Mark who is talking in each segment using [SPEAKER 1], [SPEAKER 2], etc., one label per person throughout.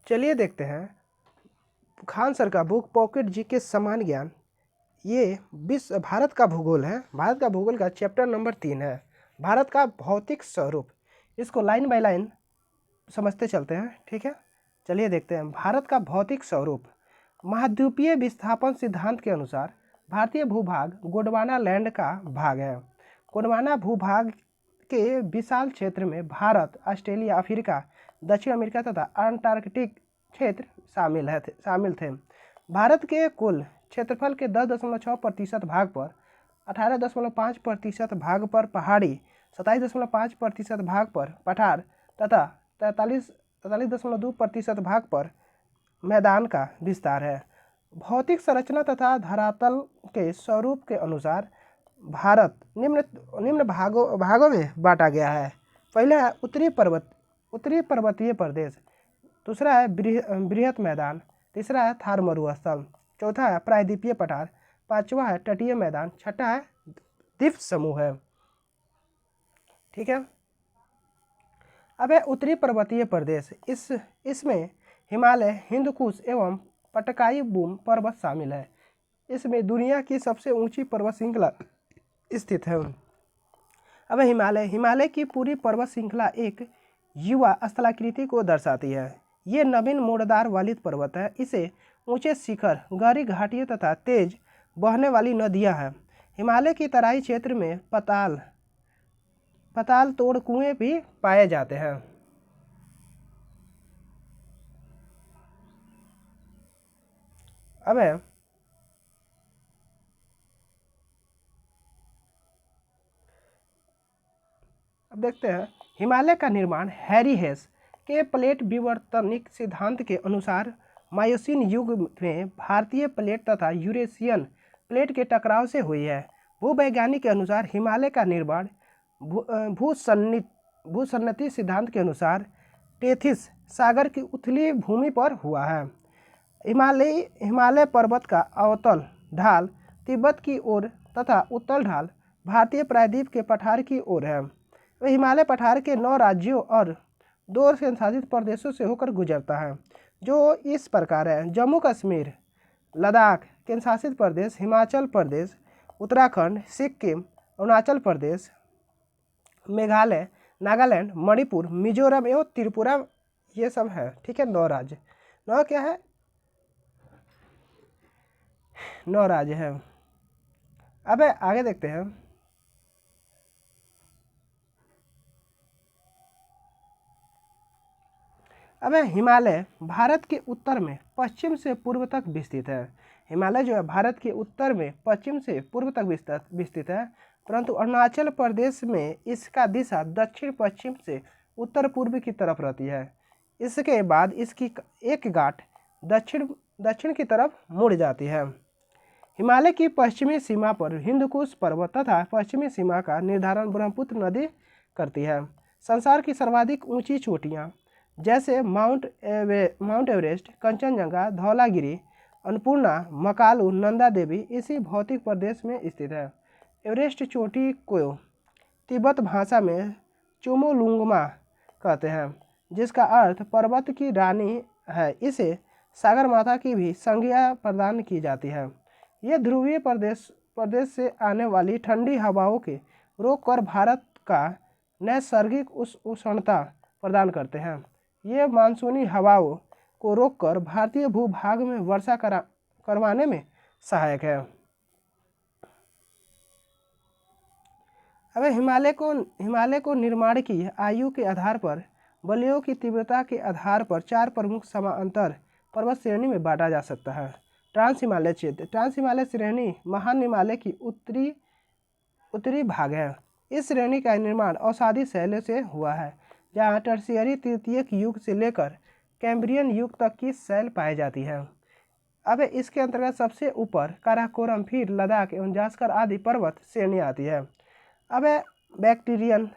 [SPEAKER 1] चलिए देखते हैं खान सर का बुक पॉकेट जीके समान ज्ञान। ये विश्व भारत का भूगोल है। भारत का भूगोल का चैप्टर नंबर 3 है, भारत का भौतिक स्वरूप। इसको लाइन बाय लाइन समझते चलते हैं, ठीक है। चलिए देखते हैं भारत का भौतिक स्वरूप। महाद्वीपीय विस्थापन सिद्धांत के अनुसार भारतीय भूभाग गोंडवाना लैंड का भाग है। गोंडवाना भूभाग के विशाल क्षेत्र में भारत, ऑस्ट्रेलिया, अफ्रीका, दक्षिण अमेरिका तथा अंटार्कटिक क्षेत्र शामिल थे। भारत के कुल क्षेत्रफल के 10.6% भाग पर 18.5% भाग पर पहाड़ी, 27.5% भाग पर पठार तथा 43.2% भाग पर मैदान का विस्तार है। भौतिक संरचना तथा धरातल के स्वरूप के अनुसार भारत निम्न भागों में बांटा गया है। पहला है उत्तरी पर्वतीय प्रदेश, दूसरा है बृहत मैदान, तीसरा है थार मरुस्थल, चौथा है प्रायद्वीपीय पठार, पांचवा है तटीय मैदान, छठा है द्वीप समूह है, ठीक है। अब है उत्तरी पर्वतीय प्रदेश। इसमें हिमालय, हिंदकुश एवं पटकाई बूम पर्वत शामिल है। इसमें दुनिया की सबसे ऊंची पर्वत श्रृंखला स्थित है। अब हिमालय की पूरी पर्वत श्रृंखला एक युवा स्थलाकृति को दर्शाती है। ये नवीन मोड़दार वालिद पर्वत है। इसे ऊंचे शिखर, गहरी घाटियां तथा तेज बहने वाली नदियां हैं। हिमालय की तराई क्षेत्र में पताल तोड़ कुएं भी पाए जाते हैं। अब देखते हैं हिमालय का निर्माण हैरी हेस के प्लेट विवर्तनिक सिद्धांत के अनुसार मायोसीन युग में भारतीय प्लेट तथा यूरेशियन प्लेट के टकराव से हुई है। भूवैज्ञानिक के अनुसार हिमालय का निर्माण भूसन्नति सिद्धांत के अनुसार टेथिस सागर की उथली भूमि पर हुआ है। हिमालय पर्वत का अवतल ढाल तिब्बत की ओर तथा उत्तल ढाल भारतीय प्रायद्वीप के पठार की ओर है। वह हिमालय पठार के 9 राज्यों और 2 केंद्रशासित प्रदेशों से होकर गुजरता है, जो इस प्रकार है: जम्मू कश्मीर, लद्दाख, केंद्रशासित प्रदेश हिमाचल प्रदेश, उत्तराखंड, सिक्किम, अरुणाचल प्रदेश, मेघालय, नागालैंड, मणिपुर, मिजोरम एवं त्रिपुरा। ये सब है, ठीक है। 9 राज्य, 9 क्या है? 9 राज्य है। अब आगे देखते हैं। अब हिमालय भारत के उत्तर में पश्चिम से पूर्व तक विस्तृत है। हिमालय जो है भारत के उत्तर में पश्चिम से पूर्व तक विस्तृत है, परंतु अरुणाचल प्रदेश में इसका दिशा दक्षिण पश्चिम से उत्तर पूर्व की तरफ रहती है। इसके बाद इसकी एक गांठ दक्षिण की तरफ मुड़ जाती है। हिमालय की पश्चिमी सीमा पर हिंदकुश पर्वत तथा पश्चिमी सीमा का निर्धारण ब्रह्मपुत्र नदी करती है। संसार की सर्वाधिक ऊंची चोटियाँ जैसे माउंट एवरेस्ट, कंचनजंगा, धौलागिरी, अन्नपूर्णा, मकालू, नंदा देवी इसी भौतिक प्रदेश में स्थित है। एवरेस्ट चोटी को तिब्बत भाषा में चोमोलुंगमा कहते हैं, जिसका अर्थ पर्वत की रानी है। इसे सागरमाथा की भी संज्ञा प्रदान की जाती है। ये ध्रुवीय प्रदेश से आने वाली ठंडी हवाओं के रोककर भारत का नैसर्गिक उष्णता प्रदान करते हैं। ये मानसूनी हवाओं को रोककर भारतीय भूभाग में वर्षा करवाने में सहायक है। अब हिमालय को निर्माण की आयु के आधार पर, बलियों की तीव्रता के आधार पर 4 प्रमुख समांतर पर्वत श्रेणी में बांटा जा सकता है। ट्रांस हिमालय क्षेत्र, ट्रांस हिमालय श्रेणी महान हिमालय की उत्तरी भाग है। इस श्रेणी का निर्माण औषधि शैलों से हुआ है, जहाँ टर्शियरी तृतीयक युग से लेकर कैम्ब्रियन युग तक की शैल पाई जाती है। अब इसके अंतर्गत सबसे ऊपर काराकोरम, फिर लद्दाख एवं जास्कर आदि पर्वत श्रेणी आती है। अब बैक्टीरियन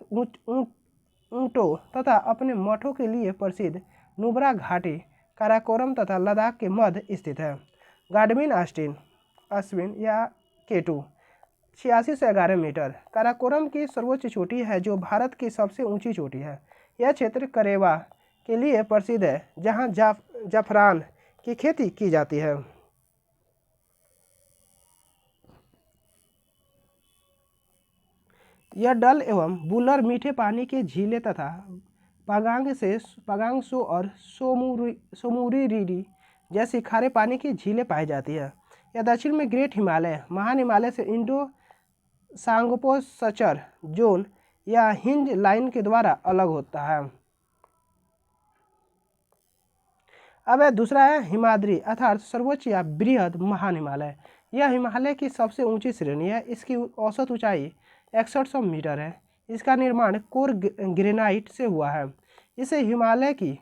[SPEAKER 1] ऊँटों तथा अपने मठों के लिए प्रसिद्ध नुब्रा घाटी काराकोरम तथा लद्दाख के मध्य स्थित है। गाडमिन अश्विन या केटू 86 से 11 मीटर काराकोरम की सर्वोच्च चोटी है, जो भारत की सबसे ऊंची चोटी है। यह क्षेत्र करेवा के लिए प्रसिद्ध है, जहां जफरान की खेती की जाती है। यह डल एवं बुलर मीठे पानी के झीलें तथा पागांगसो और सोमुरीरी जैसी खारे पानी की झीलें पाई जाती है। यह दक्षिण में ग्रेट हिमालय, महान हिमालय से इंडो सांगपोसचर जोन या हिंज लाइन के द्वारा अलग होता है। अब दूसरा है हिमाद्री अर्थात सर्वोच्च या बृहद महान हिमालय। यह हिमालय की सबसे ऊंची श्रेणी है। इसकी औसत ऊंचाई 6100 मीटर है। इसका निर्माण कोर ग्रेनाइट से हुआ है। इसे हिमालय की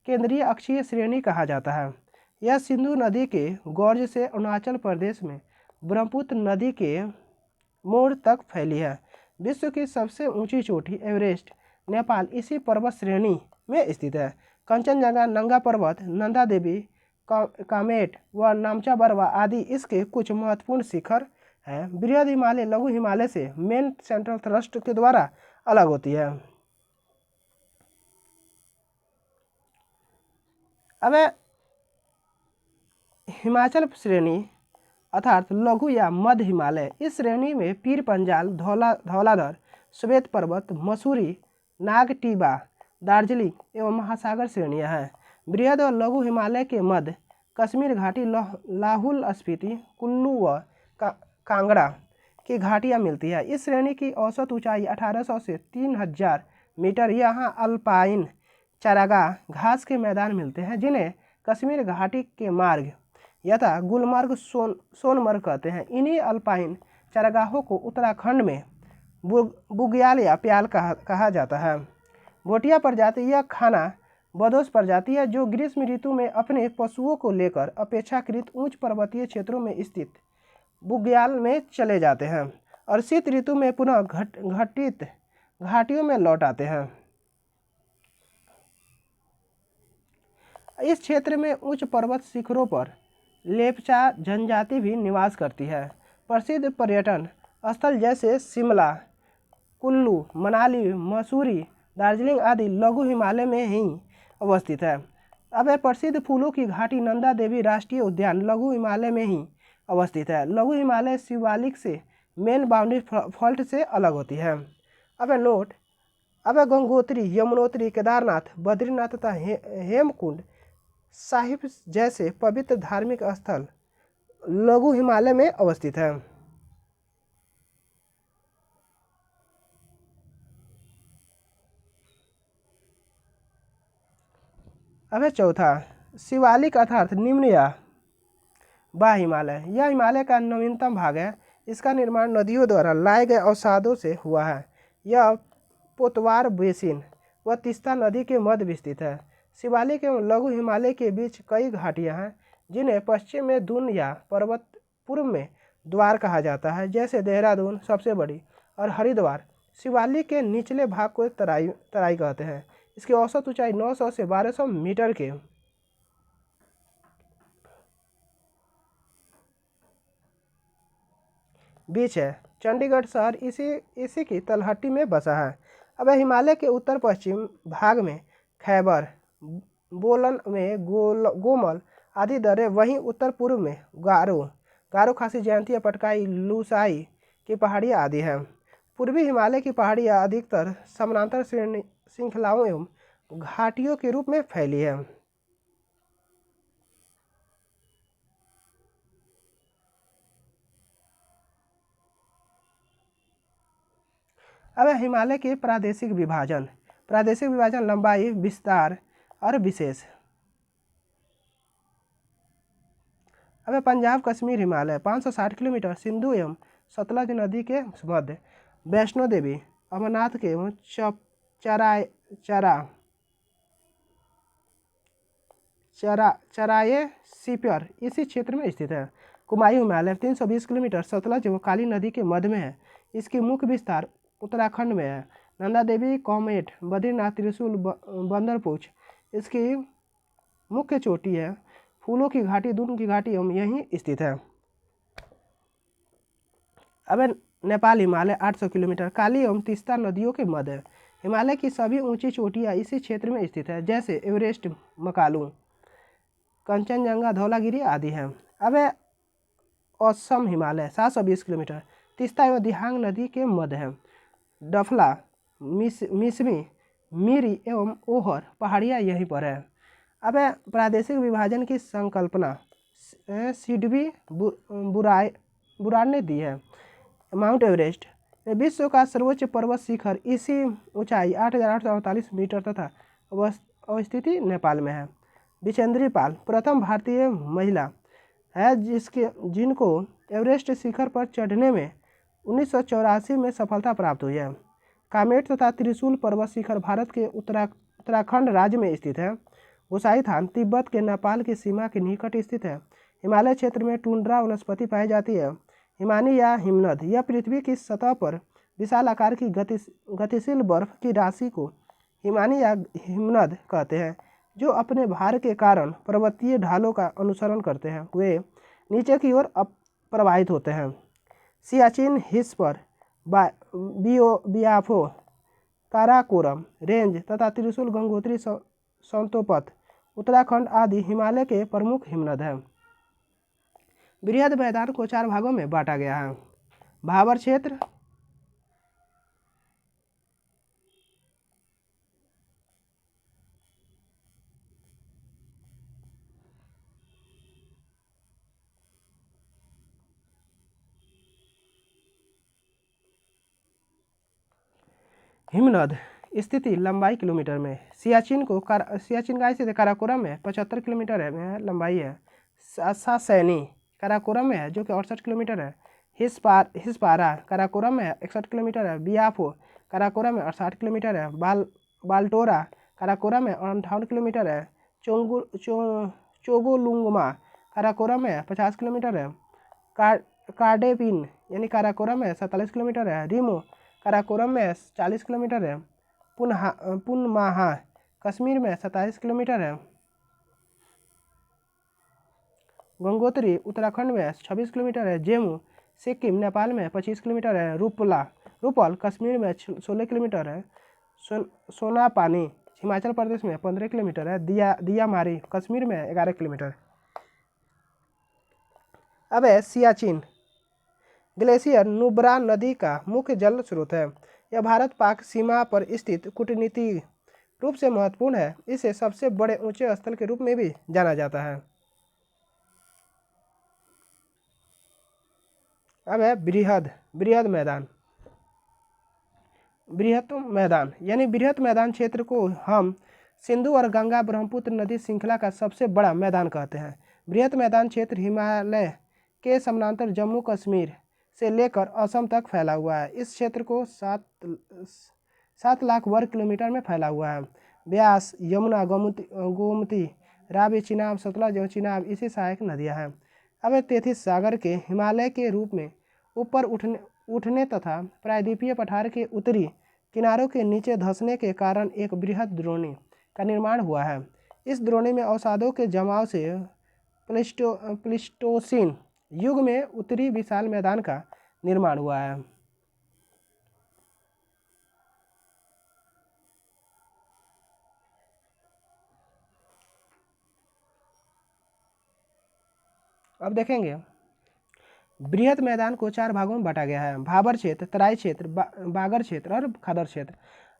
[SPEAKER 1] केंद्रीय अक्षीय श्रेणी कहा जाता है। यह सिंधु नदी के गोर्ज से अरुणाचल प्रदेश में ब्रह्मपुत्र नदी के मोड़ तक फैली है। विश्व की सबसे ऊंची चोटी एवरेस्ट नेपाल इसी पर्वत श्रेणी में स्थित है। कंचनजंगा, नंगा पर्वत, नंदा देवी, कामेट व नामचा बरवा आदि इसके कुछ महत्वपूर्ण शिखर हैं। बृहद हिमालय लघु हिमालय से मेन सेंट्रल थ्रस्ट के द्वारा अलग होती है। अब हिमाचल श्रेणी अर्थात लघु या मध्य हिमालय। इस श्रेणी में पीर पंजाल, धौलाधर, श्वेत पर्वत, मसूरी, नागटिबा, दार्जिलिंग एवं महासागर श्रेणियां हैं। बृहद और लघु हिमालय के मध्य कश्मीर घाटी, लाहुल स्पीति, कुल्लू व कांगड़ा की घाटियां मिलती है। इस श्रेणी की औसत ऊंचाई 1800 से 3000 मीटर। यहाँ अल्पाइन चारागाह घास के मैदान मिलते हैं जिन्हें कश्मीर घाटी के मार्ग यथा गुलमर्ग, सोनमर्ग कहते हैं। इन्हीं अल्पाइन चारागाहों को उत्तराखंड में बुग्याल या प्याल कहा जाता है। भोटिया प्रजाति यह खाना बदोश प्रजाति है जो ग्रीष्म ऋतु में अपने पशुओं को लेकर अपेक्षाकृत उच्च पर्वतीय क्षेत्रों में स्थित बुग्याल में चले जाते हैं और शीत ऋतु में पुनः घटित घाटियों में लौट आते हैं। इस क्षेत्र में उच्च पर्वत शिखरों पर लेप्चा जनजाति भी निवास करती है। प्रसिद्ध पर्यटन स्थल जैसे शिमला, कुल्लू, मनाली, मसूरी, दार्जिलिंग आदि लघु हिमालय में ही अवस्थित है। अब प्रसिद्ध फूलों की घाटी नंदा देवी राष्ट्रीय उद्यान लघु हिमालय में ही अवस्थित है। लघु हिमालय शिवालिक से मेन बाउंड्री फॉल्ट से अलग होती है। अब नोट, अब गंगोत्री, यमुनोत्री, केदारनाथ, बद्रीनाथ तथा हेमकुंड साहिब जैसे पवित्र धार्मिक स्थल लघु हिमालय में अवस्थित है। अब चौथा शिवालिक अर्थात निम्न या बा हिमालय। यह हिमालय का नवीनतम भाग है। इसका निर्माण नदियों द्वारा लाए गए अवसादों से हुआ है। यह पोतवार बेसिन व तीस्ता नदी के मध्य विस्तृत है। शिवालिक एवं लघु हिमालय के बीच कई घाटियां हैं जिन्हें पश्चिम में दून या पर्वत, पूर्व में द्वार कहा जाता है जैसे देहरादून सबसे बड़ी और हरिद्वार। शिवालिक के निचले भाग को तराई कहते हैं। इसकी औसत ऊंचाई 900 से 1200 मीटर के बीच है। चंडीगढ़ शहर इसी की तलहटी में बसा है। अब हिमालय के उत्तर पश्चिम भाग में खैबर, बोलन में गोमल आदि दर्रे, वहीं उत्तर पूर्व में गारो खासी, जयंतिया, पटकाई, लूसाई की पहाड़ियाँ आदि हैं। पूर्वी हिमालय की पहाड़ियाँ अधिकतर समानांतर श्रृंखलाओं एवं घाटियों के रूप में फैली है। अब हिमालय के प्रादेशिक विभाजन लंबाई, विस्तार और विशेष। अब पंजाब कश्मीर हिमालय 560 किलोमीटर सिंधु एवं सतलज नदी के मध्य। वैष्णो देवी, अमरनाथ के एवं चराये सीपर इसी क्षेत्र में स्थित है। कुमायूं हिमालय 320 किलोमीटर सतलज एवं काली नदी के मध्य में है। इसकी मुख्य विस्तार उत्तराखंड में है। नंदा देवी, कॉमेट, बद्रीनाथ, त्रिशूल, बंदरपूछ इसकी मुख्य चोटी है। फूलों की घाटी, दून की घाटी एवं यहीं स्थित है। अब नेपाल हिमालय 800 किलोमीटर काली एवं तीस्ता नदियों के मध्य। हिमालय की सभी ऊंची चोटियां इसी क्षेत्र में स्थित है जैसे एवरेस्ट, मकालू। कंचनजंगा, धौलागिरी आदि हैं। अब है असम हिमालय 720 किलोमीटर, तीस्ता एवं दिहांग नदी के मध्य है। डफला, मिसमी, मिरी एवं ओहर पहाड़ियाँ यहीं पर है। अब है प्रादेशिक विभाजन की संकल्पना सिडबी बुराड़ ने दी है। माउंट एवरेस्ट विश्व का सर्वोच्च पर्वत शिखर, इसी ऊंचाई 8,848 मीटर तथा अवस्थिति नेपाल में है। बिचेंद्री पाल प्रथम भारतीय महिला है जिनको एवरेस्ट शिखर पर चढ़ने में 1984 में सफलता प्राप्त हुई है। कामेट तथा त्रिशूल पर्वत शिखर भारत के उत्तराखंड राज्य में स्थित है। गोसाई थान तिब्बत के नेपाल की सीमा के निकट स्थित है। हिमालय क्षेत्र में टुंड्रा वनस्पति पाई जाती है। हिमानी या हिमनद यह पृथ्वी की सतह पर विशाल आकार की गतिशील बर्फ की राशि को हिमानी या हिमनद कहते हैं, जो अपने भार के कारण पर्वतीय ढालों का अनुसरण करते हैं। वे नीचे की ओर प्रवाहित होते हैं। सियाचिन हिल्स पर बियाफो, काराकोरम रेंज तथा त्रिशूल, गंगोत्री, संतोपत, उत्तराखंड आदि हिमालय के प्रमुख हिमनद हैं। बृहद मैदान को 4 भागों में बांटा गया है। भाबर क्षेत्र, हिमनद स्थिति लंबाई किलोमीटर में। सियाचिन का स्थिति काराकोरम में 75 किलोमीटर है लंबाई है। सासैनी काराकोरम में है जो कि 68 किलोमीटर है। हिस्पारा काराकोरम में 61 किलोमीटर है। बियाफो काराकोरम में 68 किलोमीटर है। बाल्टोरा काराकोरम में 58 किलोमीटर है। चोगोलुंगमा काराकोरम में 50 किलोमीटर है। कार्डेपिन यानी काराकोरम में 47 किलोमीटर है। रिमो काराकोरम में 40 किलोमीटर है। पुनमाहा कश्मीर में 27 किलोमीटर है। गंगोत्री उत्तराखंड में 26 किलोमीटर है। जेमू सिक्किम नेपाल में 25 किलोमीटर है। रूपल कश्मीर में 16 किलोमीटर है। सोनापानी हिमाचल प्रदेश में 15 किलोमीटर है। दियामारी कश्मीर में 11 किलोमीटर। अब है सियाचिन ग्लेशियर नुब्रा नदी का मुख्य जल स्रोत है। यह भारत पाक सीमा पर स्थित कूटनीतिक रूप से महत्वपूर्ण है। इसे सबसे बड़े ऊंचे स्थल के रूप में भी जाना जाता है। अब है बृहद मैदान यानी बृहद मैदान क्षेत्र को हम सिंधु और गंगा ब्रह्मपुत्र नदी श्रृंखला का सबसे बड़ा मैदान कहते हैं। बृहद मैदान क्षेत्र हिमालय के समानांतर जम्मू कश्मीर से लेकर असम तक फैला हुआ है। इस क्षेत्र को 7 लाख वर्ग किलोमीटर में फैला हुआ है। ब्यास, यमुना, गोमती, रावी, चिनाब, सतलज एवं चिनाब इसी सहायक नदियां हैं। अब तेथिस सागर के हिमालय के रूप में ऊपर उठने तथा प्रायद्वीपीय पठार के उत्तरी किनारों के नीचे धंसने के कारण एक बृहद द्रोणी का निर्माण हुआ है। इस द्रोणी में अवसादों के जमाव से प्लीस्टोसीन युग में उत्तरी विशाल मैदान का निर्माण हुआ है। अब देखेंगे बृहद मैदान को 4 भागों में बांटा गया है। भाबर क्षेत्र, तराई क्षेत्र, बागर क्षेत्र और खादर क्षेत्र।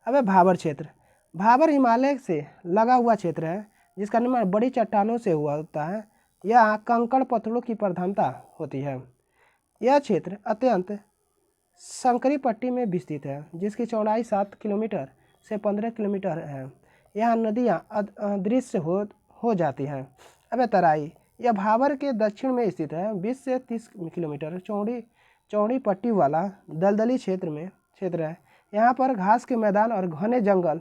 [SPEAKER 1] अब है भाबर क्षेत्र। भाबर हिमालय से लगा हुआ क्षेत्र है जिसका निर्माण बड़ी चट्टानों से हुआ होता है। यहाँ कंकड़ पत्थरों की प्रधानता होती है। यह क्षेत्र अत्यंत संकरी पट्टी में विस्तृत है जिसकी चौड़ाई 7 किलोमीटर से 15 किलोमीटर है। यहाँ नदियाँ अदृश्य हो जाती हैं। अब है तराई। यह भाबर के दक्षिण में स्थित है। 20 से 30 किलोमीटर चौड़ी पट्टी वाला दलदली क्षेत्र है। यहाँ पर घास के मैदान और घने जंगल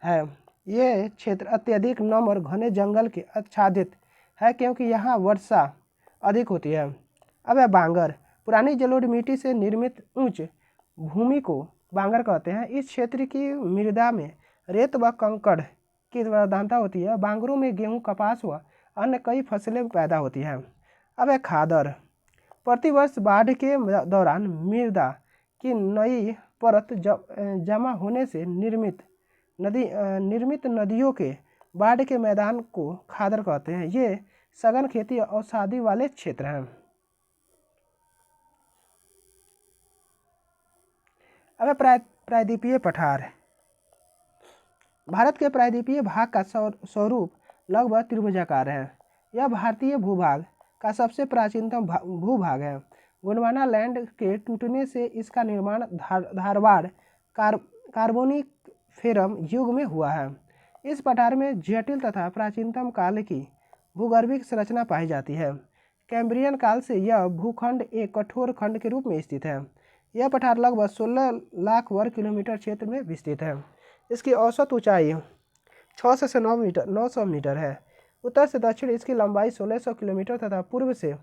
[SPEAKER 1] है। ये क्षेत्र अत्यधिक नम और घने जंगल के आच्छादित है क्योंकि यहाँ वर्षा अधिक होती है। अब है बांगर। पुरानी जलोढ़ मिट्टी से निर्मित उच्च भूमि को बांगर कहते हैं। इस क्षेत्र की मृदा में रेत व कंकड़ की प्रधानता होती है। बांगरों में गेहूँ, कपास व अन्य कई फसलें पैदा होती हैं। अब है खादर। प्रतिवर्ष बाढ़ के दौरान मृदा की नई परत जमा होने से निर्मित नदियों के बाढ़ के मैदान को खादर कहते हैं। ये सघन खेती और औषधि वाले क्षेत्र हैं। अब प्रायद्वीपीय पठार। भारत के प्रायद्वीपीय भाग का स्वरूप लगभग त्रिभुजाकार है। यह भारतीय भूभाग का सबसे प्राचीनतम भूभाग है। गोंडवाना लैंड के टूटने से इसका निर्माण धारवाड़ कार्बोनिफेरम युग में हुआ है। इस पठार में जटिल तथा प्राचीनतम काल की भूगर्भिक संरचना पाई जाती है। कैम्ब्रियन काल से यह भूखंड एक कठोर खंड के रूप में स्थित है। यह पठार लगभग 16 लाख वर्ग किलोमीटर क्षेत्र में विस्तृत है। इसकी औसत ऊंचाई 600 से 900 मीटर है। उत्तर से दक्षिण इसकी लंबाई 1600 किलोमीटर तथा पूर्व से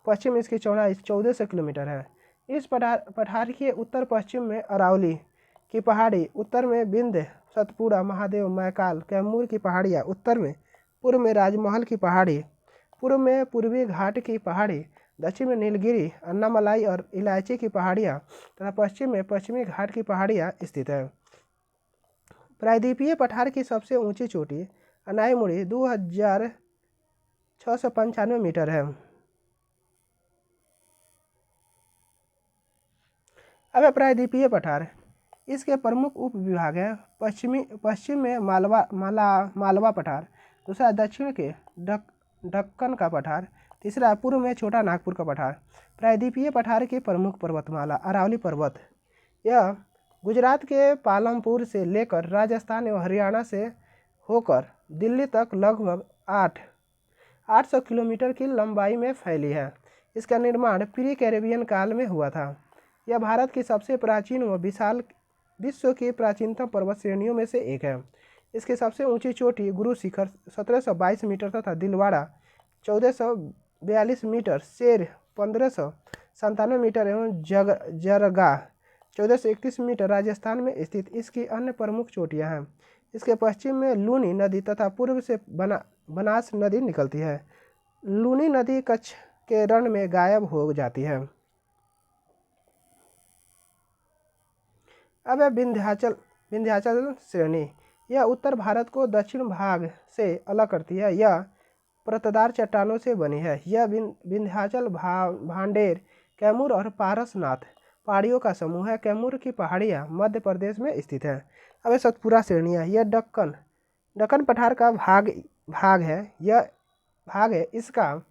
[SPEAKER 1] पश्चिम इसकी चौड़ाई 1400 किलोमीटर है। इस पठार के उत्तर पश्चिम में अरावली की पहाड़ी, उत्तर में विंध्य, सतपुड़ा, महादेव, मैकाल, कैमूर की पहाड़ियाँ, उत्तर में पूर्व में राजमहल की पहाड़ी, पूर्व में पूर्वी घाट की पहाड़ी, दक्षिण में नीलगिरी, अन्नामलाई और इलायची की पहाड़ियाँ तथा पश्चिम में पश्चिमी घाट की पहाड़ियाँ स्थित है। प्रायद्वीपीय पठार की सबसे ऊंची चोटी अनाईमुड़ी 2695 मीटर है। अब प्रायद्वीपीय पठार, इसके प्रमुख उप विभाग हैं। पश्चिम में मालवा पठार, दूसरा दक्षिण के दक्कन का पठार, तीसरा पूर्व में छोटा नागपुर का पठार। प्रायद्वीपीय पठार की प्रमुख पर्वतमाला अरावली पर्वत, यह गुजरात के पालमपुर से लेकर राजस्थान एवं हरियाणा से होकर दिल्ली तक लगभग 800 किलोमीटर की लंबाई में फैली है। इसका निर्माण प्री कैरेबियन काल में हुआ था। यह भारत की सबसे प्राचीन व विशाल विश्व की प्राचीनतम पर्वत श्रेणियों में से एक है। इसकी सबसे ऊंची चोटी गुरु शिखर 1722 मीटर तथा दिलवाड़ा 1442 मीटर, शेर 1597 मीटर एवं जरगा 1431 मीटर राजस्थान में स्थित इसकी अन्य प्रमुख चोटियां हैं। इसके पश्चिम में लूनी नदी तथा पूर्व से बनास नदी निकलती है। लूनी नदी कच्छ के रण में गायब हो जाती है। अब है विंध्याचल श्रेणी। यह उत्तर भारत को दक्षिण भाग से अलग करती है। यह परतदार चट्टानों से बनी है। यह विंध्याचल, भांडेर, कैमूर और पारसनाथ पहाड़ियों का समूह है। कैमूर की पहाड़ियाँ मध्य प्रदेश में स्थित है। अब सतपुरा श्रेणियाँ। यह दक्कन पठार का भाग है। यह भाग है इसका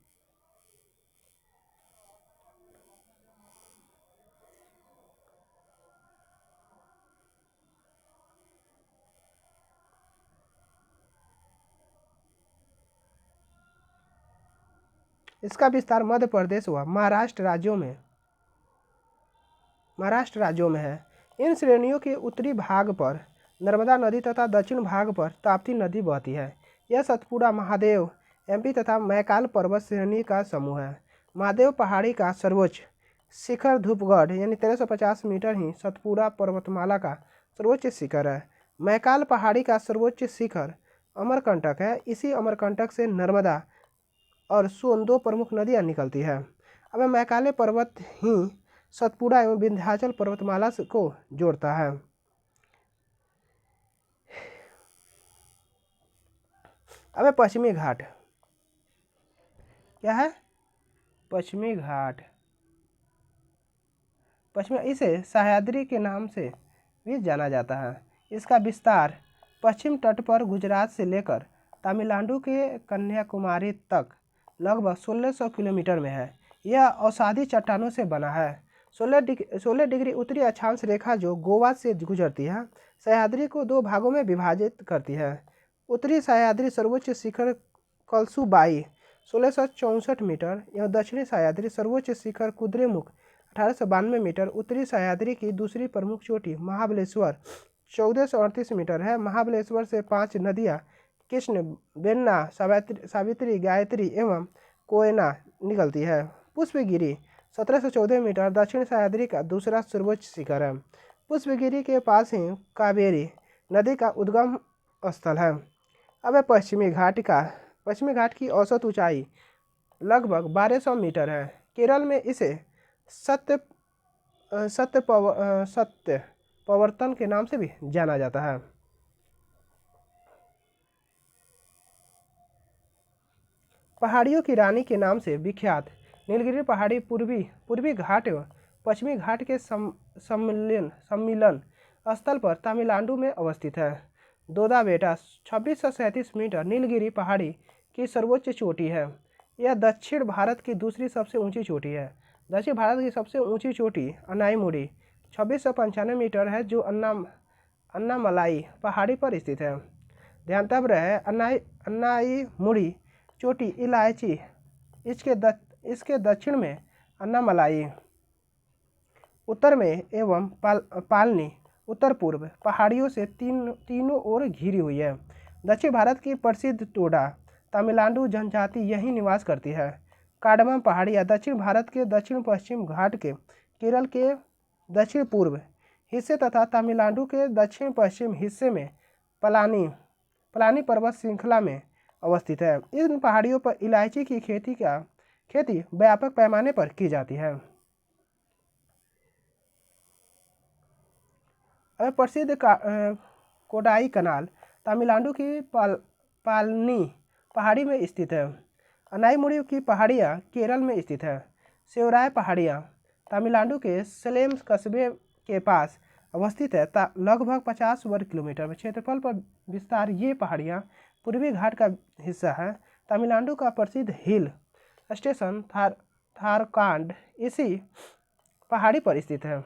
[SPEAKER 1] विस्तार मध्य प्रदेश व महाराष्ट्र राज्यों में है। इन श्रेणियों के उत्तरी भाग पर नर्मदा नदी तथा दक्षिण भाग पर ताप्ती नदी बहती है। यह सतपुड़ा, महादेव, एमपी तथा मैकाल पर्वत श्रेणी का समूह है। महादेव पहाड़ी का सर्वोच्च शिखर धूपगढ़ यानी 1350 मीटर ही सतपुड़ा पर्वतमाला का सर्वोच्च शिखर है। मैकाल पहाड़ी का सर्वोच्च शिखर अमरकंटक है। इसी अमरकंटक से नर्मदा और सोन दो प्रमुख नदियाँ निकलती है। अब मैकाले पर्वत ही सतपुड़ा एवं विंध्याचल पर्वतमाला को जोड़ता है। अब पश्चिमी घाट क्या है? पश्चिमी घाट, इसे सह्याद्री के नाम से भी जाना जाता है। इसका विस्तार पश्चिम तट पर गुजरात से लेकर तमिलनाडु के कन्याकुमारी तक लगभग 1600 किलोमीटर में है। यह औषधि चट्टानों से बना है। 16 डिग्री उत्तरी अक्षांश रेखा जो गोवा से गुजरती है, सह्याद्री को दो भागों में विभाजित करती है। उत्तरी सह्याद्री सर्वोच्च शिखर कलसुबाई 1664 मीटर एवं दक्षिणी सह्याद्री सर्वोच्च शिखर कुद्रेमुख 1892 मीटर। उत्तरी सह्याद्री की दूसरी प्रमुख चोटी महाबलेश्वर 1438 मीटर है। महाबलेश्वर से 5 नदियाँ कृष्ण, बेन्ना, सावित्री, गायत्री एवं कोयना निकलती है। पुष्पगिरी 1714 मीटर दक्षिण सह्याद्री का दूसरा सर्वोच्च शिखर है। पुष्पगिरी के पास ही कावेरी नदी का उद्गम स्थल है। अब पश्चिमी घाट की औसत ऊंचाई लगभग 1200 मीटर है। केरल में इसे सत्य पवर्तन के नाम से भी जाना जाता है। पहाड़ियों की रानी के नाम से विख्यात नीलगिरी पहाड़ी पूर्वी घाट एवं पश्चिमी घाट के सम्मिलन स्थल पर तमिलनाडु में अवस्थित है। दोदा बेटा 2637 मीटर नीलगिरी पहाड़ी की सर्वोच्च चोटी है। यह दक्षिण भारत की दूसरी सबसे ऊंची चोटी है। दक्षिण भारत की सबसे ऊंची चोटी अन्नाईमुड़ी 2695 मीटर है, जो अन्नामलाई पहाड़ी पर स्थित है। ध्यान रहे अन्नाईमुड़ी चोटी इलायची, इसके दक्षिण में अन्नामलाई, उत्तर में एवं पालनी उत्तर पूर्व पहाड़ियों से तीनों ओर घिरी हुई है। दक्षिण भारत की प्रसिद्ध टोडा तमिलनाडु जनजाति यहीं निवास करती है। कार्डमम पहाड़ियाँ दक्षिण भारत के दक्षिण पश्चिम घाट के केरल के दक्षिण पूर्व हिस्से तथा तमिलनाडु के दक्षिण पश्चिम हिस्से में पलानी पर्वत श्रृंखला में अवस्थित है। इन पहाड़ियों पर इलायची की खेती व्यापक पैमाने पर की जाती है। प्रसिद्ध कोडाई कनाल तमिलनाडु की पालनी पहाड़ी में स्थित है। अन्नाईमुड़ी की पहाड़ियाँ केरल में स्थित है। सेवराय पहाड़ियाँ तमिलनाडु के सलेम कस्बे के पास अवस्थित है। लगभग 50 वर्ग किलोमीटर में क्षेत्रफल पर विस्तार ये पहाड़ियाँ पूर्वी घाट का हिस्सा है। तमिलनाडु का प्रसिद्ध हिल स्टेशन थारकांड इसी पहाड़ी पर स्थित है।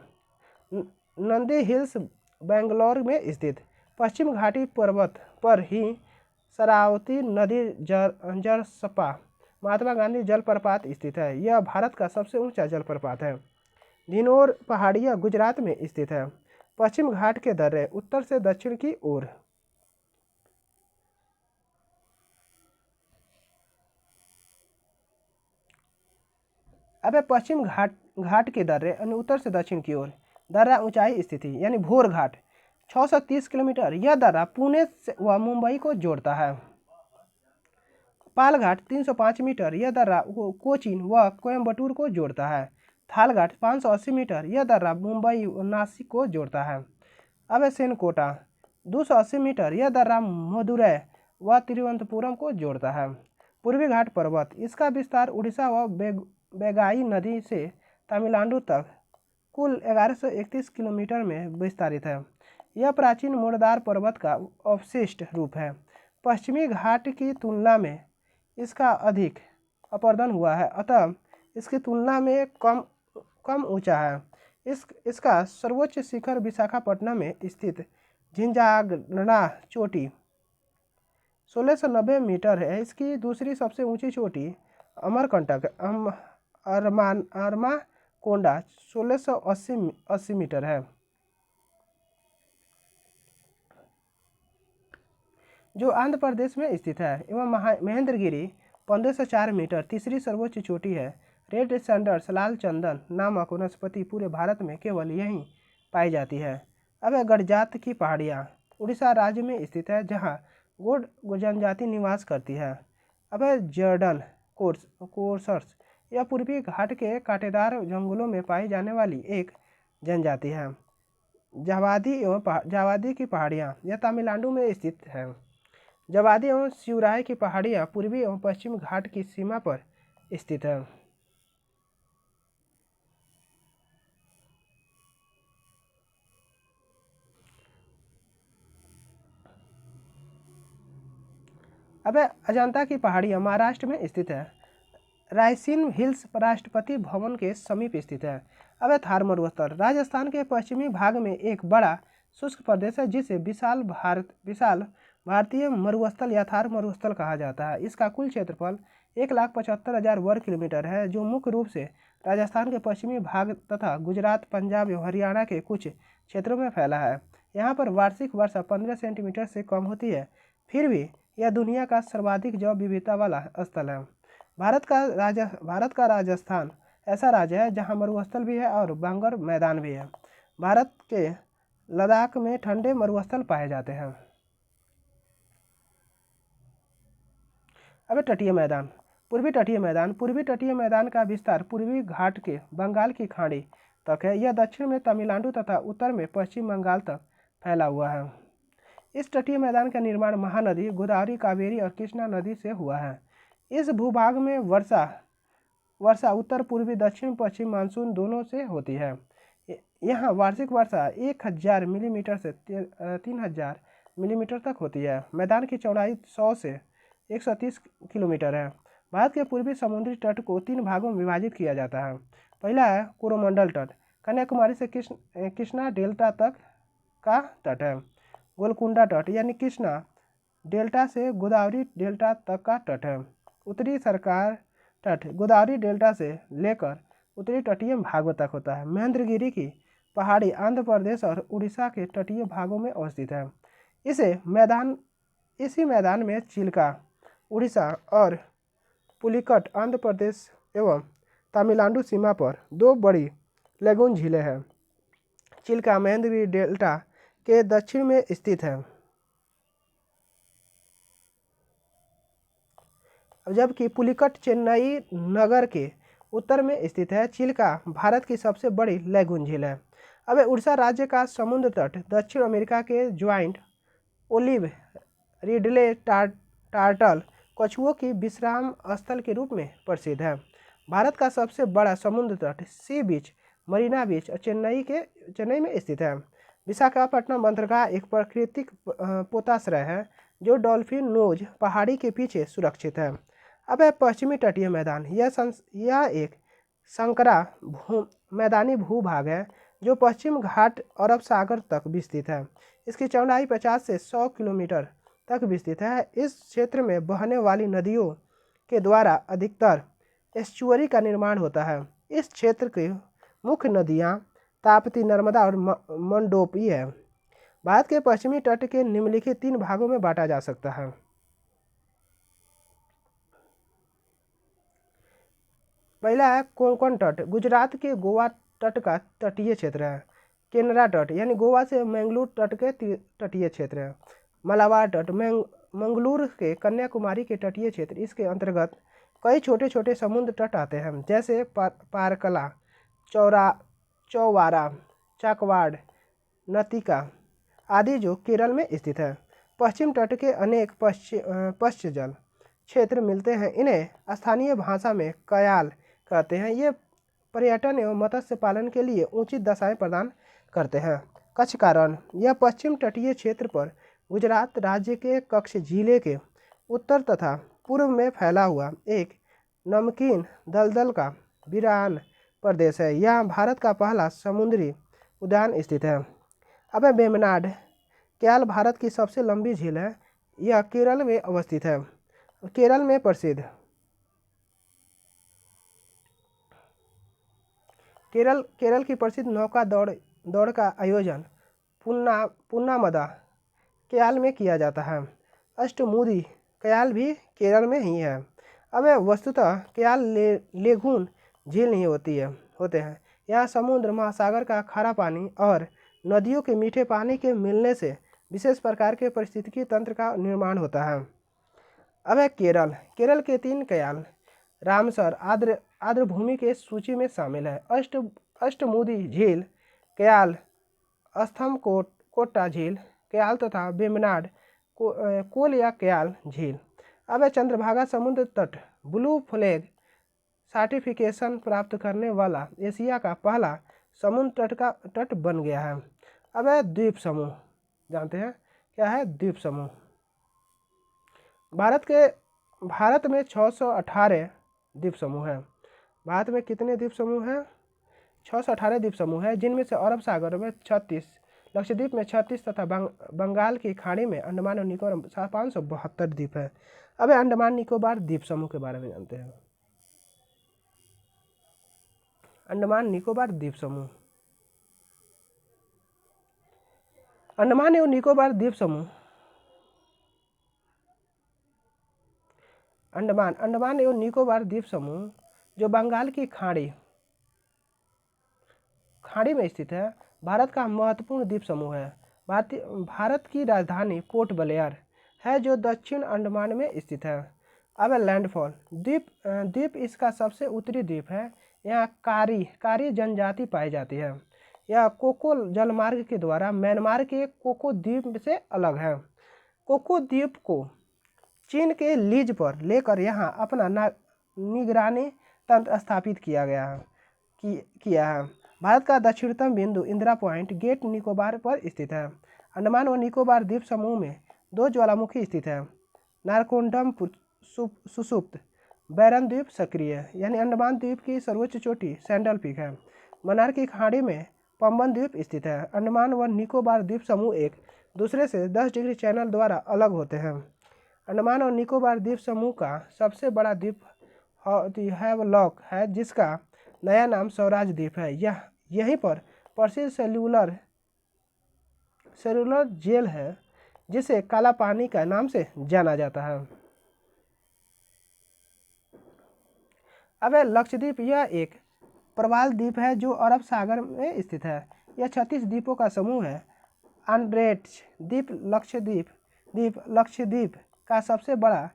[SPEAKER 1] नंदी हिल्स बेंगलोर में स्थित पश्चिम घाटी पर्वत पर ही शरावती नदी जरसपा महात्मा गांधी जलप्रपात स्थित है। यह भारत का सबसे ऊंचा जलप्रपात है। धिनोर पहाड़ियाँ गुजरात में स्थित है। पश्चिम घाट के दर्रे उत्तर से दक्षिण की ओर। अब पश्चिम घाट के दर्रे यानी उत्तर से दक्षिण की ओर। दर्रा ऊंचाई स्थिति यानी भोर घाट 630 किलोमीटर। यह दर्रा पुणे व मुंबई को जोड़ता है। पालघाट 305 मीटर। यह दर्रा कोचीन व कोयम्बटूर को जोड़ता है। थालघाट 580 मीटर। यह दर्रा मुंबई व नासिक को जोड़ता है। अब सेनकोटा 280 मीटर। यह दर्रा मदुरै व तिरुवनंतपुरम को जोड़ता है। पूर्वी घाट पर्वत, इसका विस्तार उड़ीसा व बेगाई नदी से तमिलनाडु तक कुल 1131 किलोमीटर में विस्तारित है। यह प्राचीन मोड़दार पर्वत का अवशिष्ट रूप है। पश्चिमी घाट की तुलना में इसका अधिक अपरदन हुआ है, अतः इसकी तुलना में कम ऊंचा है। इसका सर्वोच्च शिखर विशाखापट्टनम में स्थित झिंझागना चोटी 1690 मीटर है। इसकी दूसरी सबसे ऊंची चोटी अमरकंटक अरमा कोंडा 1680 मीटर है, जो आंध्र प्रदेश में स्थित है। एवं महेंद्रगिरी 1504 मीटर तीसरी सर्वोच्च चोटी है। रेड सैंडर्स लाल चंदन नामक वनस्पति पूरे भारत में केवल यहीं पाई जाती है। अब गडजात की पहाड़ियाँ उड़ीसा राज्य में स्थित है, जहाँ गोंड जनजाति निवास करती है। अब जर्डन कोर्सर्स, यह पूर्वी घाट के कांटेदार जंगलों में पाई जाने वाली एक जनजाति है। जावादी की पहाड़ियाँ, यह तमिलनाडु में स्थित है। जावादी एवं शिवराय की पहाड़ियाँ पूर्वी एवं पश्चिम घाट की सीमा पर स्थित है। अब अजंता की पहाड़ियाँ महाराष्ट्र में स्थित है। रायसीन हिल्स राष्ट्रपति भवन के समीप स्थित है। अब थार मरुस्थल राजस्थान के पश्चिमी भाग में एक बड़ा शुष्क प्रदेश है, जिसे विशाल भारतीय मरुस्थल या थार मरुस्थल कहा जाता है। इसका कुल क्षेत्रफल 1,75,000 वर्ग किलोमीटर है, जो मुख्य रूप से राजस्थान के पश्चिमी भाग तथा गुजरात, पंजाब एवं हरियाणा के कुछ क्षेत्रों में फैला है। यहाँ पर वार्षिक वर्षा 15 सेंटीमीटर से कम होती है। फिर भी यह दुनिया का सर्वाधिक जैव विविधता वाला स्थल है। भारत का राजस्थान ऐसा राज्य है जहाँ मरुस्थल भी है और बांगर मैदान भी है। भारत के लद्दाख में ठंडे मरुस्थल पाए जाते हैं। अब तटीय मैदान पूर्वी तटीय मैदान का विस्तार पूर्वी घाट के बंगाल की खाड़ी तक है। यह दक्षिण में तमिलनाडु तथा उत्तर में पश्चिम बंगाल तक फैला हुआ है। इस तटीय मैदान का निर्माण महानदी गोदावरी, कावेरी और कृष्णा नदी से हुआ है। इस भूभाग में वर्षा वर्षा उत्तर पूर्वी दक्षिण पश्चिम मानसून दोनों से होती है। यहाँ वार्षिक वर्षा 1000 मिलीमीटर से 3000 मिलीमीटर तक होती है। मैदान की चौड़ाई 100 से 130 किलोमीटर है। भारत के पूर्वी समुद्री तट को 3 भागों में विभाजित किया जाता है। पहला है कोरोमंडल तट, कन्याकुमारी से कृष्णा डेल्टा तक का तट है। गोलकुंडा तट यानी कृष्णा डेल्टा से गोदावरी डेल्टा तक का तट है। उत्तरी सरकार तट गोदावरी डेल्टा से लेकर उत्तरी तटीय भागों तक होता है। महेंद्रगिरी की पहाड़ी आंध्र प्रदेश और उड़ीसा के तटीय भागों में अवस्थित है। इसी मैदान में चिल्का उड़ीसा और पुलिकट आंध्र प्रदेश एवं तमिलनाडु सीमा पर 2 बड़ी लेगून झीलें हैं। चिल्का महेंद्रगिरी डेल्टा के दक्षिण में स्थित है, जबकि पुलिकट चेन्नई नगर के उत्तर में स्थित है। चिल्का भारत की सबसे बड़ी लेगून झील है। अब उड़ीसा राज्य का समुद्र तट दक्षिण अमेरिका के ज्वाइंट ओलिव रिडले टार्टल कछुओं की विश्राम स्थल के रूप में प्रसिद्ध है। भारत का सबसे बड़ा समुद्र तट सी बीच मरीना बीच चेन्नई में स्थित है। विशाखापट्टनम बंदरगाह एक प्राकृतिक पोताश्रय है जो डॉल्फिन नोज पहाड़ी के पीछे सुरक्षित है। अब है पश्चिमी तटीय मैदान। यह एक संकरा मैदानी भूभाग है जो पश्चिम घाट अरब सागर तक विस्तृत है। इसकी चौड़ाई 50 से 100 किलोमीटर तक विस्तृत है। इस क्षेत्र में बहने वाली नदियों के द्वारा अधिकतर एस्चुअरी का निर्माण होता है। इस क्षेत्र की मुख्य नदियाँ ताप्ती, नर्मदा और मंडोपी है। भारत के पश्चिमी तट के निम्नलिखित 3 भागों में बांटा जा सकता है। पहला है कोंकण तट, गुजरात के गोवा तट का तटीय क्षेत्र है। केनरा तट यानी गोवा से मंगलूर तट के तटीय क्षेत्र है। मलाबार तट मंगलूर के कन्याकुमारी के तटीय क्षेत्र। इसके अंतर्गत कई छोटे छोटे समुद्र तट आते हैं जैसे पारकला, चौवारा, चाकवाड़, नतिका आदि जो केरल में स्थित है। पश्चिम तट के अनेक पश्च जल क्षेत्र मिलते हैं। इन्हें स्थानीय भाषा में कयाल कहते हैं। ये पर्यटन एवं मत्स्य पालन के लिए उचित दशाएं प्रदान करते हैं। कच्छ का रण यह पश्चिम तटीय क्षेत्र पर गुजरात राज्य के कच्छ जिले के उत्तर तथा पूर्व में फैला हुआ एक नमकीन दलदल का वीरान प्रदेश है। यह भारत का पहला समुद्री उद्यान स्थित है। अब वेम्बनाड क्याल भारत की सबसे लंबी झील है। यह केरल में अवस्थित है। केरल में प्रसिद्ध केरल की प्रसिद्ध नौका दौड़ का आयोजन पुन्नामदा क्याल में किया जाता है। अष्टमुदी क्याल भी केरल में ही है। अब वस्तुतः क्याल लेगून झील नहीं होते हैं। यहाँ समुद्र, महासागर का खारा पानी और नदियों के मीठे पानी के मिलने से विशेष प्रकार के पारिस्थितिकी तंत्र का निर्माण होता है। अब है केरल के 3 क्याल रामसर आर्द्रभूमि के सूची में शामिल है। अष्टमुदी झील क्याल, स्थमकोट्टा झील क्याल तथा वेम्बनाड कोल या क्याल झील। अब है चंद्रभागा समुद्र तट ब्लू फ्लैग सर्टिफिकेशन प्राप्त करने वाला एशिया का पहला समुद्र तट बन गया है। अब है द्वीप समूह। जानते हैं क्या है द्वीप समूह? भारत में 618 द्वीप समूह है। भारत में कितने द्वीप समूह हैं? 618 द्वीप समूह है, जिनमें से अरब सागर में 36, लक्षद्वीप में 36 तथा बंगाल की खाड़ी में अंडमान और निकोबार 572 द्वीप है। अब अंडमान निकोबार द्वीप समूह के बारे में जानते हैं। अंडमान निकोबार द्वीप समूह। अंडमान एवं निकोबार द्वीप समूह अंडमान एवं निकोबार द्वीप समूह जो बंगाल की खाड़ी में स्थित है, भारत का महत्वपूर्ण द्वीप समूह है। भारत की राजधानी पोर्ट ब्लेयर है जो दक्षिण अंडमान में स्थित है। अब लैंडफॉल द्वीप इसका सबसे उत्तरी द्वीप है। यहाँ कारी जनजाति पाई जाती है। यह कोको जलमार्ग के द्वारा म्यांमार के कोको द्वीप से अलग है। कोको द्वीप को चीन के लीज पर लेकर यहाँ अपना निगरानी तंत्र स्थापित किया है। भारत का दक्षिणतम बिंदु इंदिरा पॉइंट गेट निकोबार पर स्थित है। अंडमान व निकोबार द्वीप समूह में 2 ज्वालामुखी स्थित है, नारकोंडम सुषुप्त, बैरन द्वीप सक्रिय, यानी अंडमान द्वीप की सर्वोच्च चोटी सैंडल पीक है। मन्नार की खाड़ी में पंबन द्वीप स्थित है। अंडमान व निकोबार द्वीप समूह एक दूसरे से 10 डिग्री चैनल द्वारा अलग होते हैं। अंडमान और निकोबार द्वीप समूह का सबसे बड़ा द्वीप हैवलॉक है, जिसका नया नाम स्वराज द्वीप है। यहीं पर प्रसिद्ध सेल्यूलर जेल है, जिसे काला पानी का नाम से जाना जाता है। अब लक्षद्वीप, यह एक प्रवाल द्वीप है जो अरब सागर में स्थित है। यह 36 द्वीपों का समूह है। आंड्रेट्स द्वीप लक्षद्वीप का सबसे बड़ा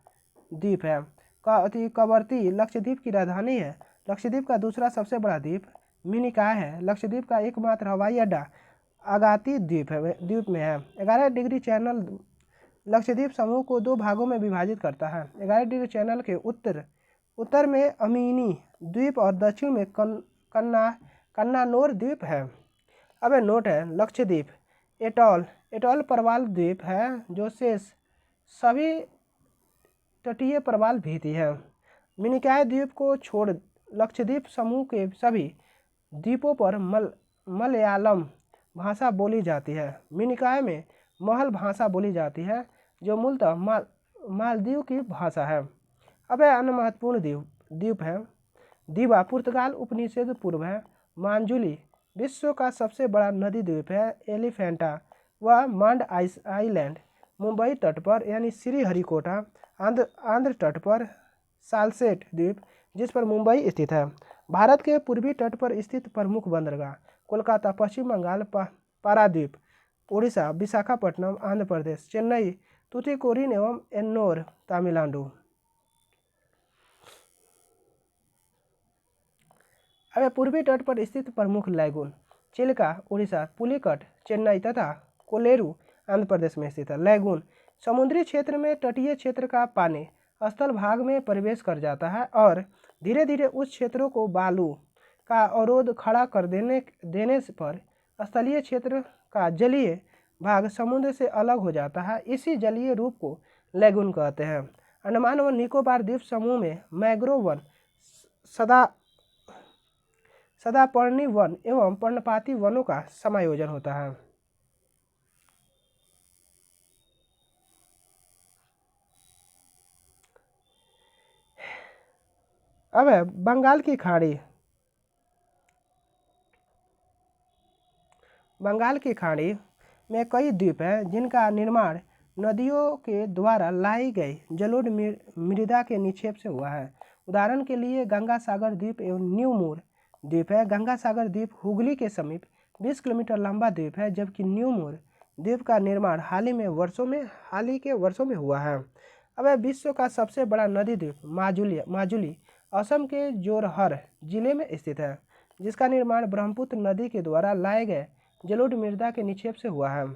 [SPEAKER 1] द्वीप है। कवरती लक्षद्वीप की राजधानी है। लक्षद्वीप का दूसरा सबसे बड़ा द्वीप मिनिकॉय है। लक्षद्वीप का एकमात्र हवाई अड्डा अगाती द्वीप में है। 11 डिग्री चैनल लक्षद्वीप समूह को 2 भागों में विभाजित करता है। 11 डिग्री चैनल के उत्तर में अमीनी द्वीप और दक्षिण में कन्नानोर द्वीप है। अब नोट है, लक्षद्वीप एटॉल प्रवाल द्वीप है जो शेष सभी तटीय प्रवाल भीति है। मिनिकॉय द्वीप को छोड़ लक्षद्वीप समूह के सभी द्वीपों पर मलयालम भाषा बोली जाती है। मिनिकॉय में महल भाषा बोली जाती है, जो मूलतः मालदीव की भाषा है। अब अन्य महत्वपूर्ण द्वीप है दीवा, पुर्तगाल उपनिषद पूर्व है। मांजुली विश्व का सबसे बड़ा नदी द्वीप है। एलिफेंटा व मांड आइलैंड मुंबई तट पर, यानी श्रीहरिकोटा आंध्र तट पर। सालसेट द्वीप, जिस पर मुंबई स्थित है। भारत के पूर्वी तट पर स्थित प्रमुख बंदरगाह कोलकाता, पश्चिम बंगाल, पारादीप, उड़ीसा, विशाखापट्टनम, आंध्र प्रदेश, चेन्नई, तूतीकोरिन एवं एन्नोर, तमिलनाडु। अब पूर्वी तट पर स्थित प्रमुख लैगून चिल्का उड़ीसा, पुलिकट चेन्नई तथा कोलेरू आंध्र प्रदेश में स्थित है। लैगून समुद्री क्षेत्र में तटीय क्षेत्र का पानी स्थल भाग में प्रवेश कर जाता है और धीरे धीरे उस क्षेत्रों को बालू का अवरोध खड़ा कर देने पर स्थलीय क्षेत्र का जलीय भाग समुद्र से अलग हो जाता है। इसी जलीय रूप को लैगून कहते हैं। अंडमान व निकोबार द्वीप समूह में मैंग्रोव वन, सदापर्णी वन एवं पर्णपाती वनों का समायोजन होता है। अब है बंगाल की खाड़ी। बंगाल की खाड़ी में कई द्वीप हैं जिनका निर्माण नदियों के द्वारा लाई गई जलोढ़ मृदा के निक्षेप से हुआ है। उदाहरण के लिए गंगा सागर द्वीप एवं न्यू मूर द्वीप है। गंगा सागर द्वीप हुगली के समीप 20 किलोमीटर लंबा द्वीप है, जबकि न्यू मूर द्वीप का निर्माण हाल ही के वर्षों में हुआ है। अब विश्व का सबसे बड़ा नदी द्वीप माजुली असम के जोरहट जिले में स्थित है, जिसका निर्माण ब्रह्मपुत्र नदी के द्वारा लाए गए जलोढ़ मृदा के निक्षेप से हुआ है।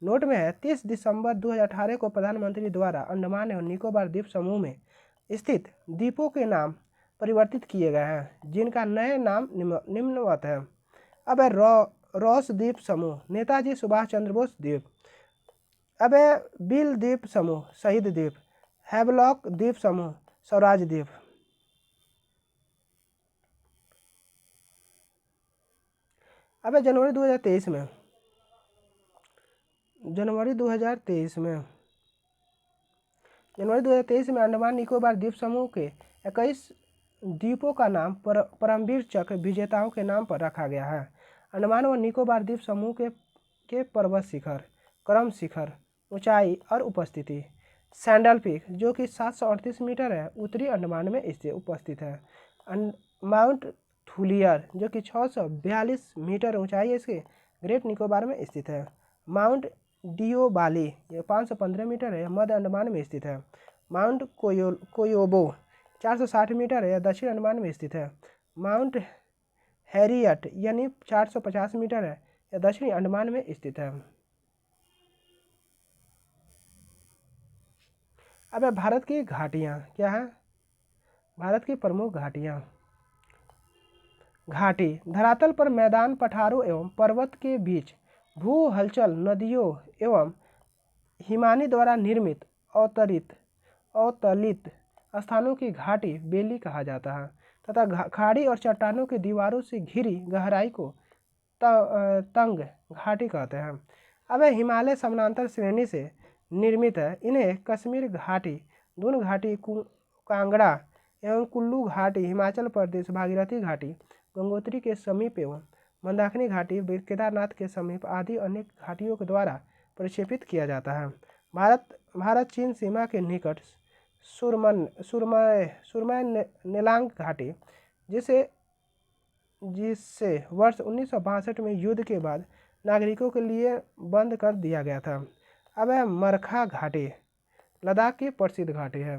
[SPEAKER 1] नोट में है 30 दिसंबर 2018 को प्रधानमंत्री द्वारा अंडमान एवं निकोबार द्वीप समूह में स्थित द्वीपों के नाम परिवर्तित किए गए हैं, जिनका नए नाम निम्नवत है। अब रॉस द्वीप समूह नेताजी सुभाष चंद्र बोस द्वीप। अब बिल द्वीप समूह शहीद द्वीप। हैवलॉक द्वीप समूह स्वराज द्वीप। अब जनवरी 2023 में अंडमान निकोबार द्वीप समूह के 21 द्वीपों का नाम परमवीर चक्र विजेताओं के नाम पर रखा गया है। अंडमान व निकोबार द्वीप समूह के पर्वत शिखर, क्रम शिखर, ऊंचाई और उपस्थिति। सैंडल पीक, जो कि 738 मीटर है, उत्तरी अंडमान में उपस्थित है। माउंट थुलियर, जो कि 642 मीटर ऊंचाई है, इसके ग्रेट निकोबार में स्थित है। माउंट डियोबाली, ये 515 मीटर है, मध्य अंडमान में स्थित है। माउंट कोयोबो 460 मीटर है, दक्षिण अंडमान में स्थित है। माउंट हैरियट यानी 450 मीटर है, यह दक्षिणी अंडमान में स्थित है। अब है भारत की घाटियाँ क्या है, भारत की प्रमुख घाटियाँ। घाटी धरातल पर मैदान, पठारों एवं पर्वत के बीच भू हलचल, नदियों एवं हिमानी द्वारा निर्मित अवतलित स्थानों की घाटी बेली कहा जाता है तथा खाड़ी और चट्टानों की दीवारों से घिरी गहराई को तंग घाटी कहते हैं। अब हिमालय समानांतर श्रेणी से निर्मित है। इन्हें कश्मीर घाटी, दून घाटी, कांगड़ा एवं कुल्लू घाटी, हिमाचल प्रदेश, भागीरथी घाटी, गंगोत्री के समीप एवं मंदाकिनी घाटी, केदारनाथ के समीप आदि अनेक घाटियों के द्वारा प्रक्षेपित किया जाता है। भारत चीन सीमा के निकट सुरमय नेलांग घाटी, जिसे वर्ष 1962 में युद्ध के बाद नागरिकों के लिए बंद कर दिया गया था। अब है मरखा घाटी, लद्दाख की प्रसिद्ध घाटी है।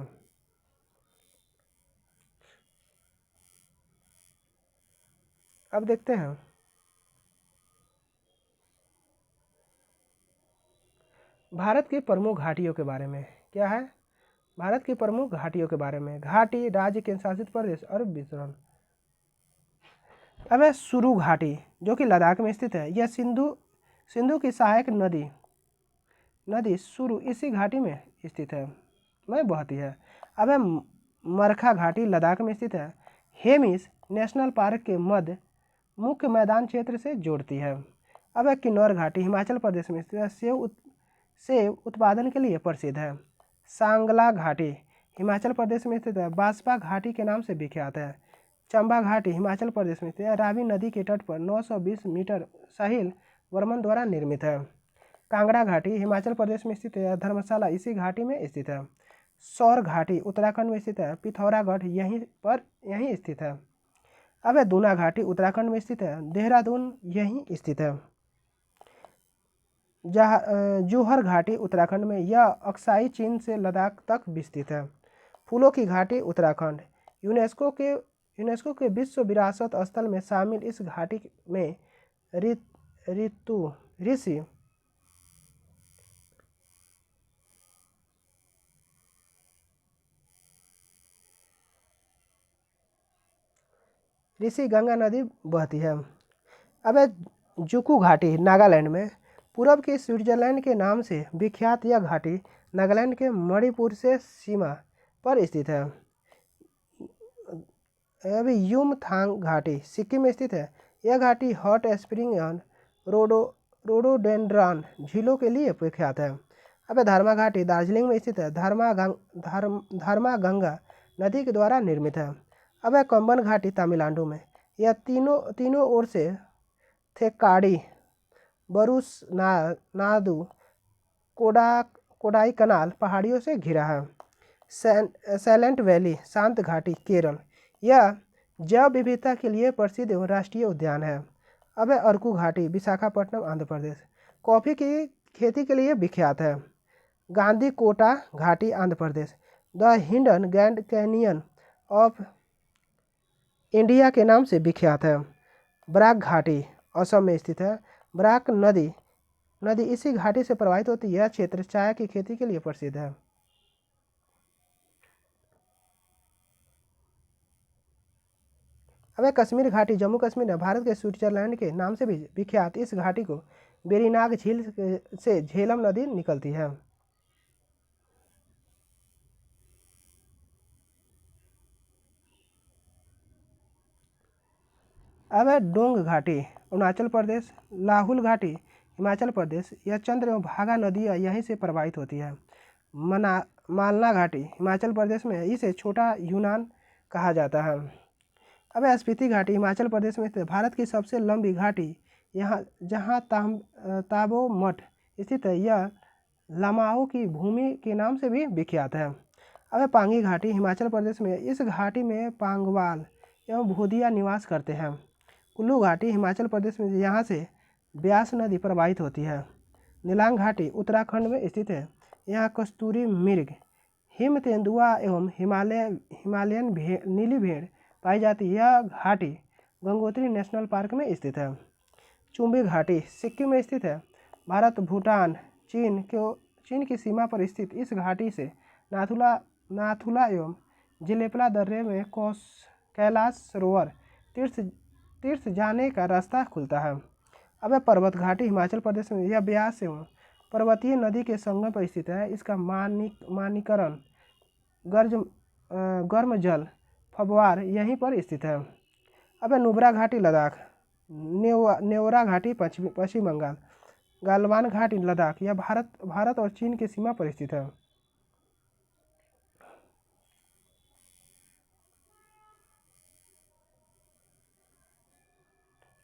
[SPEAKER 1] अब देखते हैं भारत की प्रमुख घाटियों के बारे में। क्या है, भारत की प्रमुख घाटियों के बारे में। घाटी राज्य केंद्र शासित प्रदेश और वितरण। अब है सुरु घाटी जो कि लद्दाख में स्थित है। यह सिंधु की सहायक नदी सुरु इसी घाटी में स्थित है, में बहती है। अब है मरखा घाटी, लद्दाख में स्थित है। हेमिस नेशनल पार्क के मध्य मुख्य मैदान क्षेत्र से जोड़ती है। अब है किन्नौर घाटी, हिमाचल प्रदेश में स्थित है। सेब उत्पादन के लिए प्रसिद्ध है। सांगला घाटी हिमाचल प्रदेश में स्थित है। बांसपा घाटी के नाम से विख्यात है। चंबा घाटी हिमाचल प्रदेश में स्थित है। रावी नदी के तट पर 920 मीटर साहिल वर्मन द्वारा निर्मित है। कांगड़ा घाटी हिमाचल प्रदेश में स्थित है। धर्मशाला इसी घाटी में स्थित है। सौर घाटी उत्तराखंड में स्थित है। पिथौरागढ़ यहीं स्थित है। अब है दूना घाटी उत्तराखंड में स्थित है। देहरादून यहीं स्थित है। जोहर घाटी उत्तराखंड में, यह अक्साई चीन से लद्दाख तक विस्तृत है। फूलों की घाटी उत्तराखंड यूनेस्को के विश्व विरासत स्थल में शामिल इस घाटी में ऋषि गंगा नदी बहती है। अब है जुकू घाटी नागालैंड में, पूर्व के स्विट्जरलैंड के नाम से विख्यात यह घाटी नागालैंड के मणिपुर से सीमा पर स्थित है। अभी युमथांग घाटी सिक्किम में स्थित है। यह घाटी हॉट स्प्रिंग एवं रोडोडेंड्रॉन झीलों के लिए विख्यात है। अब धर्मा घाटी दार्जिलिंग में स्थित है। धर्मा गंगा नदी के द्वारा निर्मित है। अब है कंबन घाटी तमिलनाडु में, यह तीनों ओर से थेक्काडी, बरुसनाडु, कोडाई कनाल पहाड़ियों से घिरा है। सैलेंट वैली शांत घाटी केरल, यह जैव विविधता के लिए प्रसिद्ध एवं राष्ट्रीय उद्यान है। अब है अरकू घाटी विशाखापट्टनम आंध्र प्रदेश, कॉफ़ी की खेती के लिए विख्यात है। गांधी कोटा घाटी Andhra Pradesh, the hidden grand canyon of India के नाम से विख्यात है। बराक घाटी असम में स्थित है। बराक नदी इसी घाटी से प्रवाहित होती है। यह क्षेत्र चाय की खेती के लिए प्रसिद्ध है। अब कश्मीर घाटी जम्मू कश्मीर में, भारत के स्विट्जरलैंड के नाम से भी विख्यात इस घाटी को वेरीनाग झील से झेलम नदी निकलती है। अब है डोंग घाटी अरुणाचल प्रदेश, लाहुल घाटी हिमाचल प्रदेश, यह चंद्र एवं भागा नदियाँ यहीं से प्रवाहित होती है। मालना घाटी हिमाचल प्रदेश में, इसे छोटा यूनान कहा जाता है। अब स्पीति घाटी हिमाचल प्रदेश में स्थित भारत की सबसे लंबी घाटी, जहाँ ताबो मठ स्थित है। यह लामाओं की भूमि के नाम से भी विख्यात है। अब पांगी घाटी हिमाचल प्रदेश में, इस घाटी में पांगवाल एवं भूदिया निवास करते हैं। कुल्लू घाटी हिमाचल प्रदेश में, यहाँ से ब्यास नदी प्रवाहित होती है। नीलांग घाटी उत्तराखंड में स्थित है। यहाँ कस्तूरी मृग, हिम तेंदुआ एवं हिमालयन नीली भेड़ पाई जाती है। यह घाटी गंगोत्री नेशनल पार्क में स्थित है। चुम्बी घाटी सिक्किम में स्थित है। भारत भूटान चीन की सीमा पर स्थित इस घाटी से नाथुला नाथुला एवं जिलेपला दर्रे में कैलाश सरोवर तीर्थ तीर्थ जाने का रास्ता खुलता है। अब है पर्वत घाटी हिमाचल प्रदेश में, यह ब्यास एवं पर्वतीय नदी के संगम पर स्थित है। इसका मानीकरण गर्ज गर्म जल फव्वार यहीं पर स्थित है। अब है नुब्रा घाटी लद्दाख, नेवरा घाटी पश्चिम बंगाल, गालवान घाटी लद्दाख, यह भारत और चीन की सीमा पर स्थित है।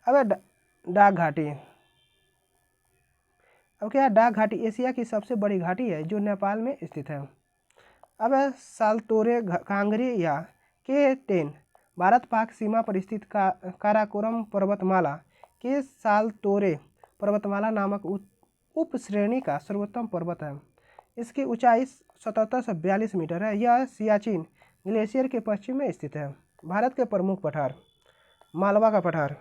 [SPEAKER 1] अब है डाक घाटी। अब क्या है, डाक घाटी एशिया की सबसे बड़ी घाटी है जो नेपाल में स्थित है। अब है सालतोरे कांगरी या K10 भारत पाक सीमा पर स्थित काराकोरम पर्वतमाला के सालतोरे पर्वतमाला नामक उप श्रेणी का सर्वोत्तम पर्वत है। इसकी ऊंचाई 7742 मीटर है। यह सियाचिन ग्लेशियर के पश्चिम में स्थित है। भारत के प्रमुख पठार, मालवा का पठार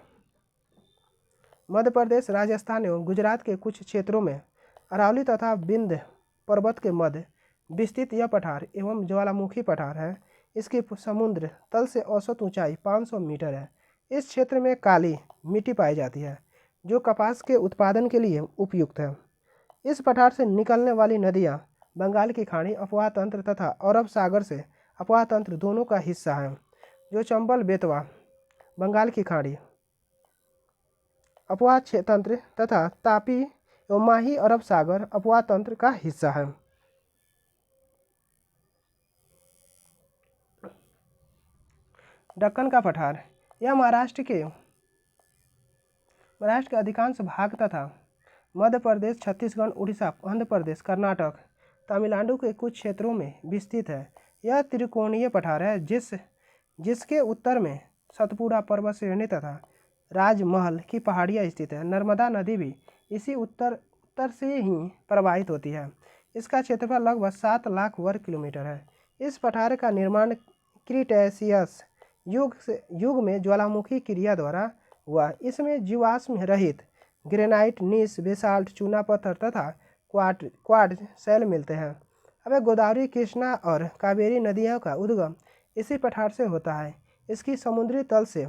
[SPEAKER 1] मध्य प्रदेश, राजस्थान एवं गुजरात के कुछ क्षेत्रों में अरावली तथा विंध्य पर्वत के मध्य विस्तृत यह पठार एवं ज्वालामुखी पठार है। इसकी समुद्र तल से औसत ऊंचाई 500 मीटर है। इस क्षेत्र में काली मिट्टी पाई जाती है जो कपास के उत्पादन के लिए उपयुक्त है। इस पठार से निकलने वाली नदियां बंगाल की खाड़ी, अफवाह तंत्र तथा अरब सागर से अफवाह तंत्र दोनों का हिस्सा है। जो चंबल बेतवा बंगाल की खाड़ी, अफवाह तंत्र तथा तापी एवं माही अरब सागर अफवाह तंत्र का हिस्सा है। दक्कन का पठार, यह महाराष्ट्र के अधिकांश भाग तथा मध्य प्रदेश, छत्तीसगढ़, उड़ीसा, आंध्र प्रदेश, कर्नाटक, तमिलनाडु के कुछ क्षेत्रों में विस्तृत है। यह त्रिकोणीय पठार है जिसके उत्तर में सतपुड़ा पर्वत श्रेणी तथा राजमहल की पहाड़ियाँ स्थित है। नर्मदा नदी भी इसी उत्तर से ही प्रवाहित होती है। इसका क्षेत्रफल लगभग 7 लाख वर्ग किलोमीटर है। इस पठार का निर्माण क्रीटेशियस युग में ज्वालामुखी क्रिया द्वारा हुआ। इसमें जीवाश्म रहित ग्रेनाइट, नीस, बेसाल्ट, चूना पत्थर तथा क्वार्ट्ज शैल मिलते हैं। अब गोदावरी, कृष्णा और कावेरी नदियों का उद्गम इसी पठार से होता है। इसकी समुद्री तल से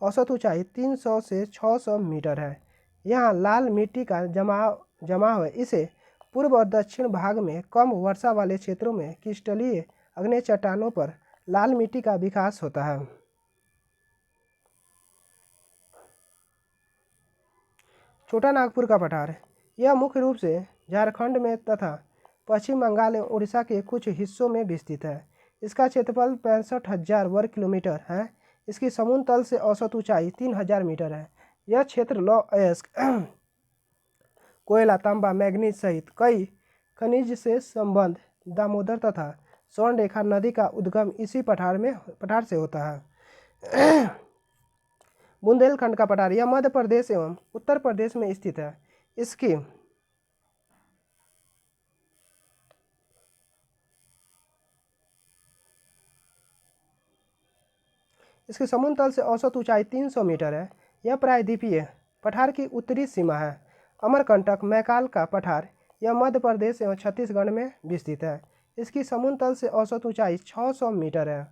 [SPEAKER 1] औसत ऊंचाई 300 से 600 मीटर है। यहाँ लाल मिट्टी का जमाव है। इसे पूर्व और दक्षिण भाग में कम वर्षा वाले क्षेत्रों में क्रिस्टलीय अग्नेय चट्टानों पर लाल मिट्टी का विकास होता है। छोटा नागपुर का पठार, यह मुख्य रूप से झारखंड में तथा पश्चिम बंगाल एवं उड़ीसा के कुछ हिस्सों में विस्तृत है। इसका क्षेत्रफल 65,000 वर्ग किलोमीटर है। इसकी समुद्र तल से औसत ऊंचाई 3,000 मीटर है। यह क्षेत्र लौह अयस्क, कोयला, तांबा, मैग्नीज सहित कई खनिज से संबद्ध दामोदर तथा स्वर्णरेखा नदी का उद्गम इसी पठार से होता है। बुंदेलखंड का पठार, यह मध्य प्रदेश एवं उत्तर प्रदेश में स्थित है। इसकी समुद्र तल से औसत ऊंचाई 300 मीटर है। यह प्रायद्वीपीय पठार की उत्तरी सीमा है। अमरकंटक मैकाल का पठार, यह मध्य प्रदेश एवं छत्तीसगढ़ में विस्तृत है। इसकी समुद्र तल से औसत ऊंचाई 600 मीटर है।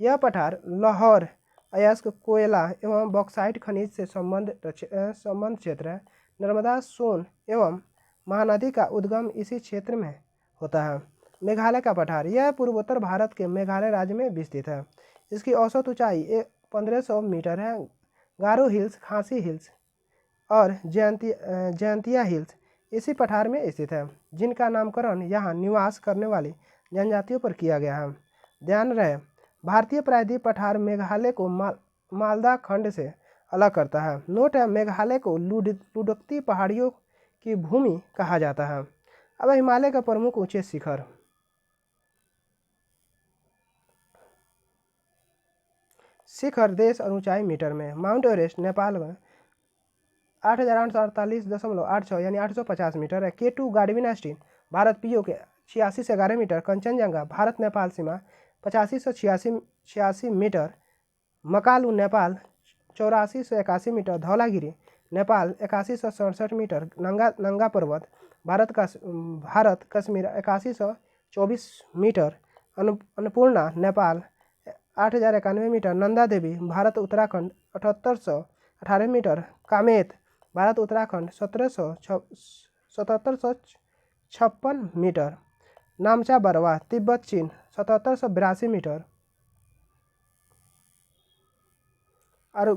[SPEAKER 1] यह पठार लाहौर अयस्क, कोयला एवं बॉक्साइट खनिज से संबंध क्षेत्र है। नर्मदा, सोन एवं महानदी का उद्गम इसी क्षेत्र में होता है। मेघालय का पठार, यह पूर्वोत्तर भारत के मेघालय राज्य में विस्तृत है। इसकी औसत ऊंचाई 1500 मीटर है। गारो हिल्स, खासी हिल्स और जयंतिया हिल्स इसी पठार में स्थित है, जिनका नामकरण यहाँ निवास करने वाली जनजातियों पर किया गया है। ध्यान रहे, भारतीय प्रायद्वीप पठार मेघालय को मालदा खंड से अलग करता है। नोट है, मेघालय को लुडक्ती पहाड़ियों की भूमि कहा जाता है। अब हिमालय का प्रमुख ऊंचे शिखर, देश और ऊंचाई मीटर में। माउंट एवरेस्ट नेपाल में 8,848.86 यानी 850 मीटर है। K2 गार्डविन एस्टीन भारत PO के 86 से 11 मीटर। कंचनजंगा भारत नेपाल सीमा 85 से 86 मीटर। मकालू नेपाल 84 से 81 मीटर। धौलागिरी नेपाल 81 से 67 मीटर। नंगा पर्वत भारत कश्मीर 81 से metre, Annapurna Nepal 8091 metre, Nanda Devi Bharat Uttarakhand 7818 metre, Kamet Bharat Uttarakhand 1756 metre, नामचा Barwa Tibet चीन 7782 मीटर और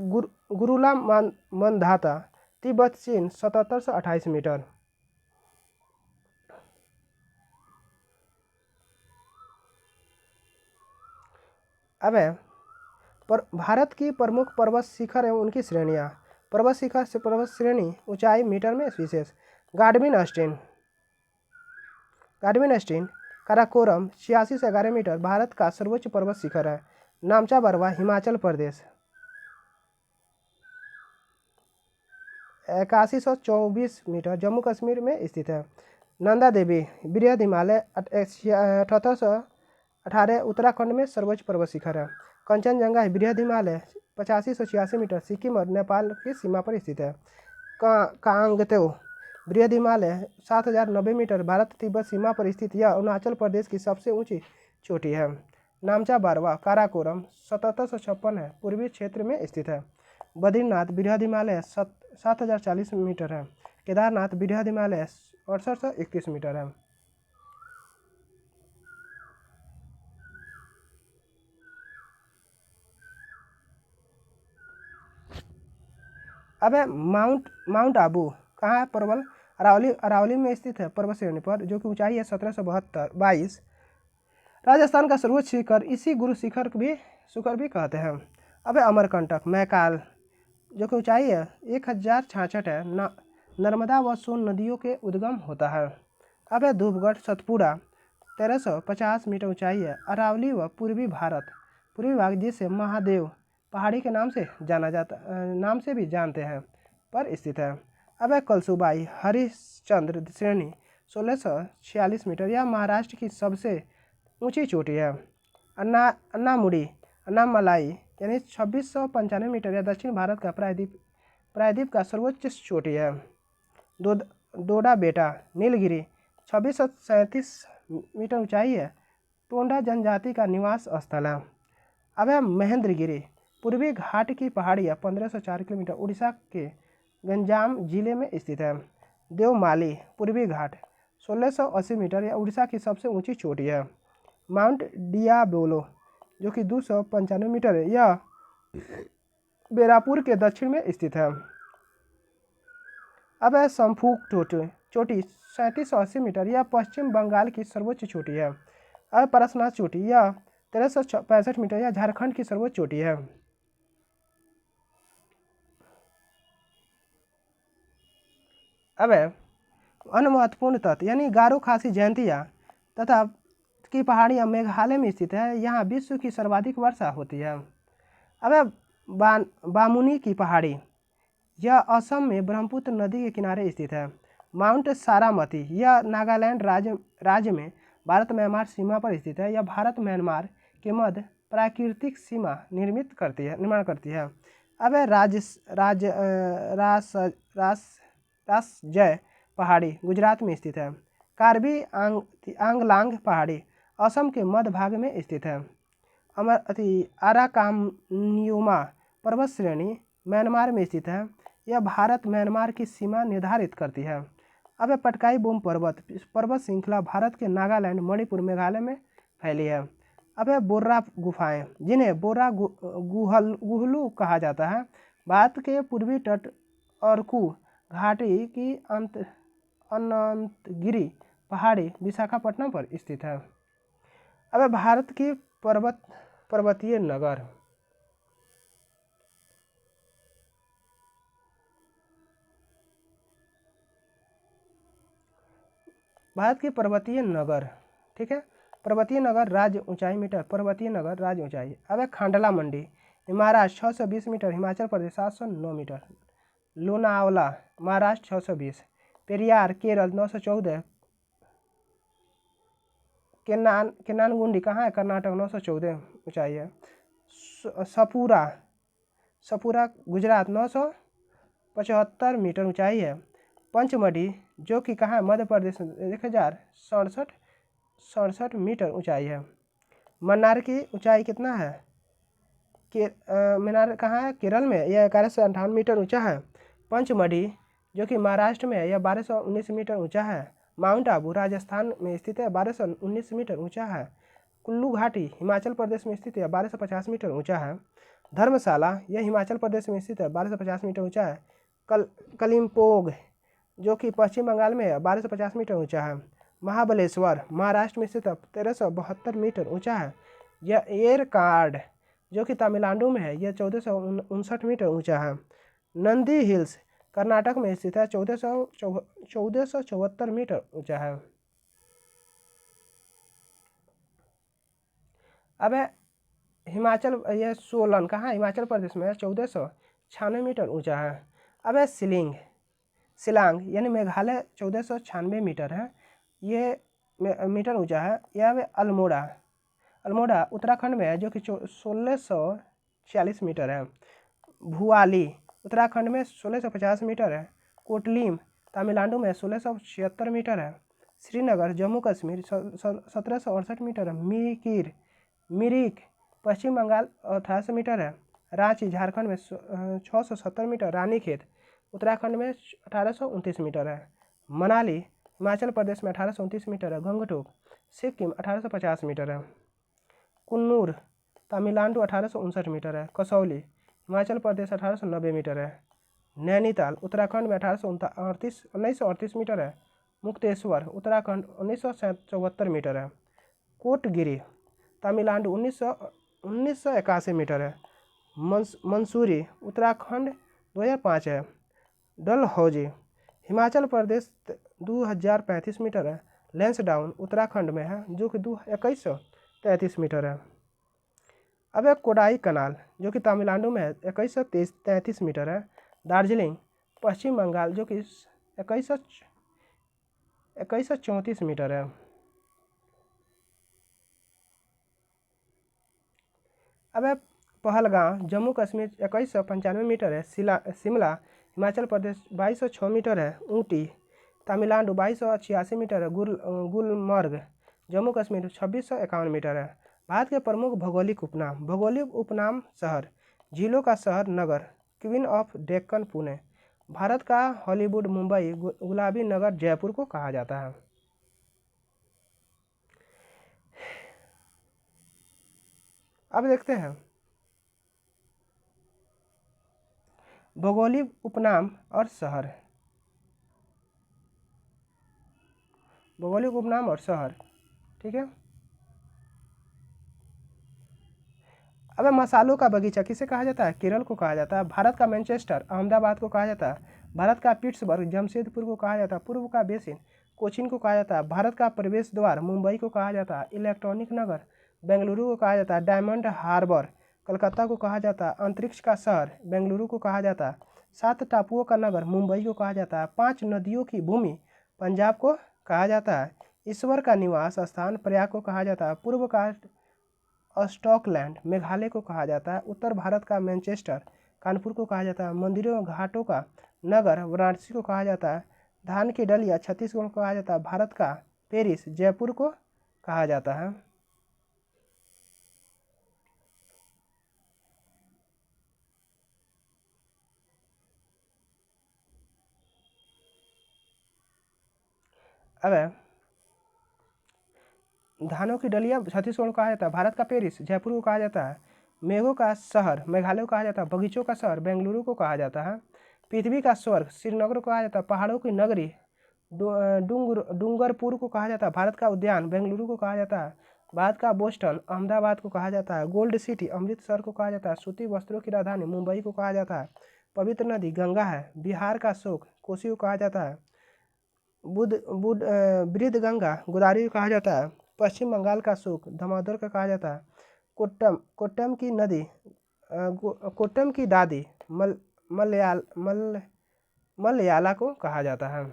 [SPEAKER 1] गुरुला मंधाता तिब्बत चीन 7728 मीटर। अब है पर भारत की प्रमुख पर्वत शिखर एवं उनकी श्रेणियाँ। पर्वत शिखर से पर्वत श्रेणी ऊंचाई मीटर में विशेष। गार्डविन स्टीन काराकोरम 86 से 11 मीटर भारत का सर्वोच्च पर्वत शिखर है। नामचा बरवा हिमाचल प्रदेश 8124 मीटर जम्मू कश्मीर में स्थित है। नंदा देवी बृहद हिमालय 7818 उत्तराखंड में सर्वोच्च पर्वत शिखर है। कंचनजंगा बृहद हिमालय 8586 मीटर सिक्किम और नेपाल की सीमा पर स्थित है। कांगतेओ बृहद हिमालय 7090 मीटर भारत तिब्बत सीमा पर स्थित यह अरुणाचल प्रदेश की सबसे ऊंची चोटी है। नामचा बारवा काराकोरम 7756 है, पूर्वी क्षेत्र में स्थित है। बद्रीनाथ बृहद हिमालय 7040 मीटर है। केदारनाथ बृहद हिमालय 6831 मीटर है। अब है माउंट आबू कहाँ है? परवल अरावली में स्थित है पर्वत श्रेणी पर, जो कि ऊंचाई है 1722। राजस्थान का सर्वोच्च शिखर इसी गुरु शिखर भी कहते हैं। अब है अमरकंटक मैकाल, जो कि ऊंचाई है 1066 है। नर्मदा व सोन नदियों के उद्गम होता है। अब है धूपगढ़ सतपुड़ा 1350 मीटर ऊंचाई है। अरावली व पूर्वी भाग जिसे महादेव पहाड़ी के नाम से भी जानते हैं पर स्थित है। अब है कलसुबाई हरिश्चंद्र श्रेणी 1646 मीटर, यह महाराष्ट्र की सबसे ऊंची चोटी है। अन्नामलाई यानी 2695 मीटर, यह दक्षिण भारत का प्रायद्वीप का सर्वोच्च चोटी है। दोडा बेटा नीलगिरी 2637 मीटर ऊंचाई है, टोंडा जनजाति का निवास स्थल है। अब है महेंद्रगिरी पूर्वी घाट की पहाड़ियाँ 1504 किलोमीटर उड़ीसा के गंजाम जिले में स्थित है। देवमाली पूर्वी घाट 1680 मीटर, यह उड़ीसा की सबसे ऊंची चोटी है। माउंट डियाबोलो जो कि 295 मीटर है, यह बेरापुर के दक्षिण में स्थित है। अब है संफूक चोटी 3780 मीटर, यह पश्चिम बंगाल की सर्वोच्च चोटी है। अब परसनाथ चोटी यह 1365 मीटर, यह झारखंड की सर्वोच्च चोटी है। अब है अन्य महत्वपूर्ण तत्व यानी गारो खासी जयंतिया तथा की पहाड़ियाँ मेघालय में स्थित है, यहाँ विश्व की सर्वाधिक वर्षा होती है। अब है बामुनी की पहाड़ी, यह असम में ब्रह्मपुत्र नदी के किनारे स्थित है। माउंट सारामती यह नागालैंड राज्य में भारत म्यांमार सीमा पर स्थित है, यह भारत म्यांमार के मध्य प्राकृतिक सीमा निर्माण करती है। अब है रासजय पहाड़ी गुजरात में स्थित है। कार्बी आंगलांग पहाड़ी असम के मध्य भाग में स्थित है। आराकामनियुमा पर्वत श्रेणी म्यांमार में स्थित है, यह भारत म्यांमार की सीमा निर्धारित करती है। अब है पटकाई बोम पर्वत श्रृंखला भारत के नागालैंड मणिपुर मेघालय में फैली है। अब है बोर्रा गुफाएं जिन्हें बोर्रा गुहलू कहा जाता है, भारत के पूर्वी तट अरकू घाटी की अनंतगिरी पहाड़ी विशाखापट्टनम पर स्थित है। अब है भारत की पर्वतीय नगर। भारत की पर्वतीय नगर, ठीक है। पर्वतीय नगर राज्य ऊंचाई मीटर, पर्वतीय नगर राज्य ऊंचाई। अब है खांडला मंडी महाराष्ट्र 620 मीटर, हिमाचल प्रदेश 709 मीटर। लोनावला महाराष्ट्र 620, पेरियार केरल 914, केन्नानगुंडी कहाँ है? कर्नाटक 914 ऊंचाई है। सपूरा गुजरात 975 मीटर ऊंचाई है। पंचमढ़ी जो कि कहाँ है? मध्य प्रदेश 1067 मीटर ऊंचाई है। मन्नार की ऊंचाई कितना है? मन्नार कहाँ है? केरल में, यह 1158 मीटर ऊंचा है। पंचमढ़ी जो कि महाराष्ट्र में है, यह 1219 मीटर ऊंचा है। माउंट आबू राजस्थान में स्थित है, 1219 मीटर ऊंचा है। कुल्लू घाटी हिमाचल प्रदेश में स्थित है, 1250 मीटर ऊंचा है। धर्मशाला यह हिमाचल प्रदेश में स्थित है, 1250 मीटर ऊंचा है। कलिम्पोंग जो कि पश्चिम बंगाल में है, 1250 मीटर ऊंचा है। महाबलेश्वर महाराष्ट्र में स्थित है, 1372 मीटर ऊंचा है। यह एरकाड जो कि तमिलनाडु में है, यह 1459 मीटर ऊंचा है। नंदी हिल्स कर्नाटक में स्थित है, 1474 मीटर ऊंचा है। अब हिमाचल, यह सोलन कहाँ? हिमाचल प्रदेश में है, 1496 मीटर ऊंचा है। अब है शिलांग यानी मेघालय, 1496 मीटर है, ये मीटर ऊंचा है। यह है अल्मोड़ा उत्तराखंड में है, जो कि 1646 मीटर है। भुआली उत्तराखंड में 1650 मीटर है। कोटलीम तमिलनाडु में 1676 मीटर है। श्रीनगर जम्मू कश्मीर 1768 मीटर है। मिरिक पश्चिम बंगाल 1800 मीटर है। रांची झारखंड में 670 मीटर। रानीखेत उत्तराखंड में 1829 मीटर है। मनाली हिमाचल प्रदेश में 1829 मीटर है। गंगटोक सिक्किम 1850 मीटर है। कुन्नूर तमिलनाडु 1859 मीटर है। कसौली हिमाचल प्रदेश 1890 मीटर है। नैनीताल उत्तराखंड में 1938 मीटर है। मुक्तेश्वर उत्तराखंड 1974 मीटर है। कोटगिरी तमिलनाडु 1981 मीटर है। मंसूरी उत्तराखंड 2005 है। डलहौजी हिमाचल प्रदेश 2035 मीटर है। लैंसडाउन उत्तराखंड में है, जो कि 2133 मीटर है। अब एक कोडाई कनाल जो कि तमिलनाडु में है, 2133 मीटर है। दार्जिलिंग पश्चिम बंगाल जो कि 2134 मीटर है। अब है पहलगाम जम्मू कश्मीर 2195 मीटर है। शिमला हिमाचल प्रदेश 2206 मीटर है। ऊटी तमिलनाडु 2286 मीटर है। गुलमर्ग जम्मू कश्मीर 2651 मीटर है। भारत के प्रमुख भौगोलिक उपनाम शहर, झीलों का शहर नगर, क्वीन ऑफ डेक्कन पुणे, भारत का हॉलीवुड मुंबई, गुलाबी नगर जयपुर को कहा जाता है। अब देखते हैं भौगोलिक उपनाम और शहर। भौगोलिक उपनाम और शहर, ठीक है। अब मसालों का बगीचा किसे कहा जाता है? केरल को कहा जाता है। भारत का मैनचेस्टर अहमदाबाद को कहा जाता है। भारत का पिट्सबर्ग जमशेदपुर को कहा जाता है। पूर्व का बेसिन कोचीन को कहा जाता है। भारत का प्रवेश द्वार मुंबई को कहा जाता है। इलेक्ट्रॉनिक नगर बेंगलुरु को कहा जाता है। डायमंड हार्बर कलकत्ता को कहा जाता है। अंतरिक्ष का शहर बेंगलुरु को कहा जाता है। 7 टापुओं का नगर मुंबई को कहा जाता है। 5 नदियों की भूमि पंजाब को कहा जाता है। ईश्वर का निवास स्थान प्रयाग को कहा जाता है। पूर्व का स्टॉकलैंड मेघालय को कहा जाता है। उत्तर भारत का मैनचेस्टर कानपुर को कहा जाता है। मंदिरों घाटों का नगर वाराणसी को कहा जाता है। धान की डलिया छत्तीसगढ़ को कहा जाता है। भारत का पेरिस जयपुर को कहा जाता है। अब धानों की डलिया छत्तीसगढ़ को कहा जाता है। भारत का पेरिस जयपुर को कहा जाता है। मेघों का शहर मेघालय को कहा जाता है। बगीचों का शहर बेंगलुरु को कहा जाता है। पृथ्वी का स्वर्ग श्रीनगर को कहा जाता है। पहाड़ों की नगरी डूंगरपुर को कहा जाता है। भारत का उद्यान बेंगलुरु को कहा जाता है। भारत का बोस्टन अहमदाबाद को कहा जाता है। गोल्ड सिटी अमृतसर को कहा जाता है। सूती वस्त्रों की राजधानी मुंबई को कहा जाता है। पवित्र नदी गंगा है। बिहार का शोक कोसी को कहा जाता है। बुद्ध गंगा गोदावरी को कहा जाता है। पश्चिम बंगाल का शोक दामोदर का कहा जाता है। कोट्टम की दादी मलयाला को कहा जाता है।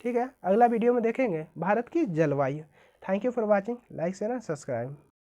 [SPEAKER 1] ठीक है, अगला वीडियो में देखेंगे भारत की जलवायु। Thank you for watching. Like share and subscribe.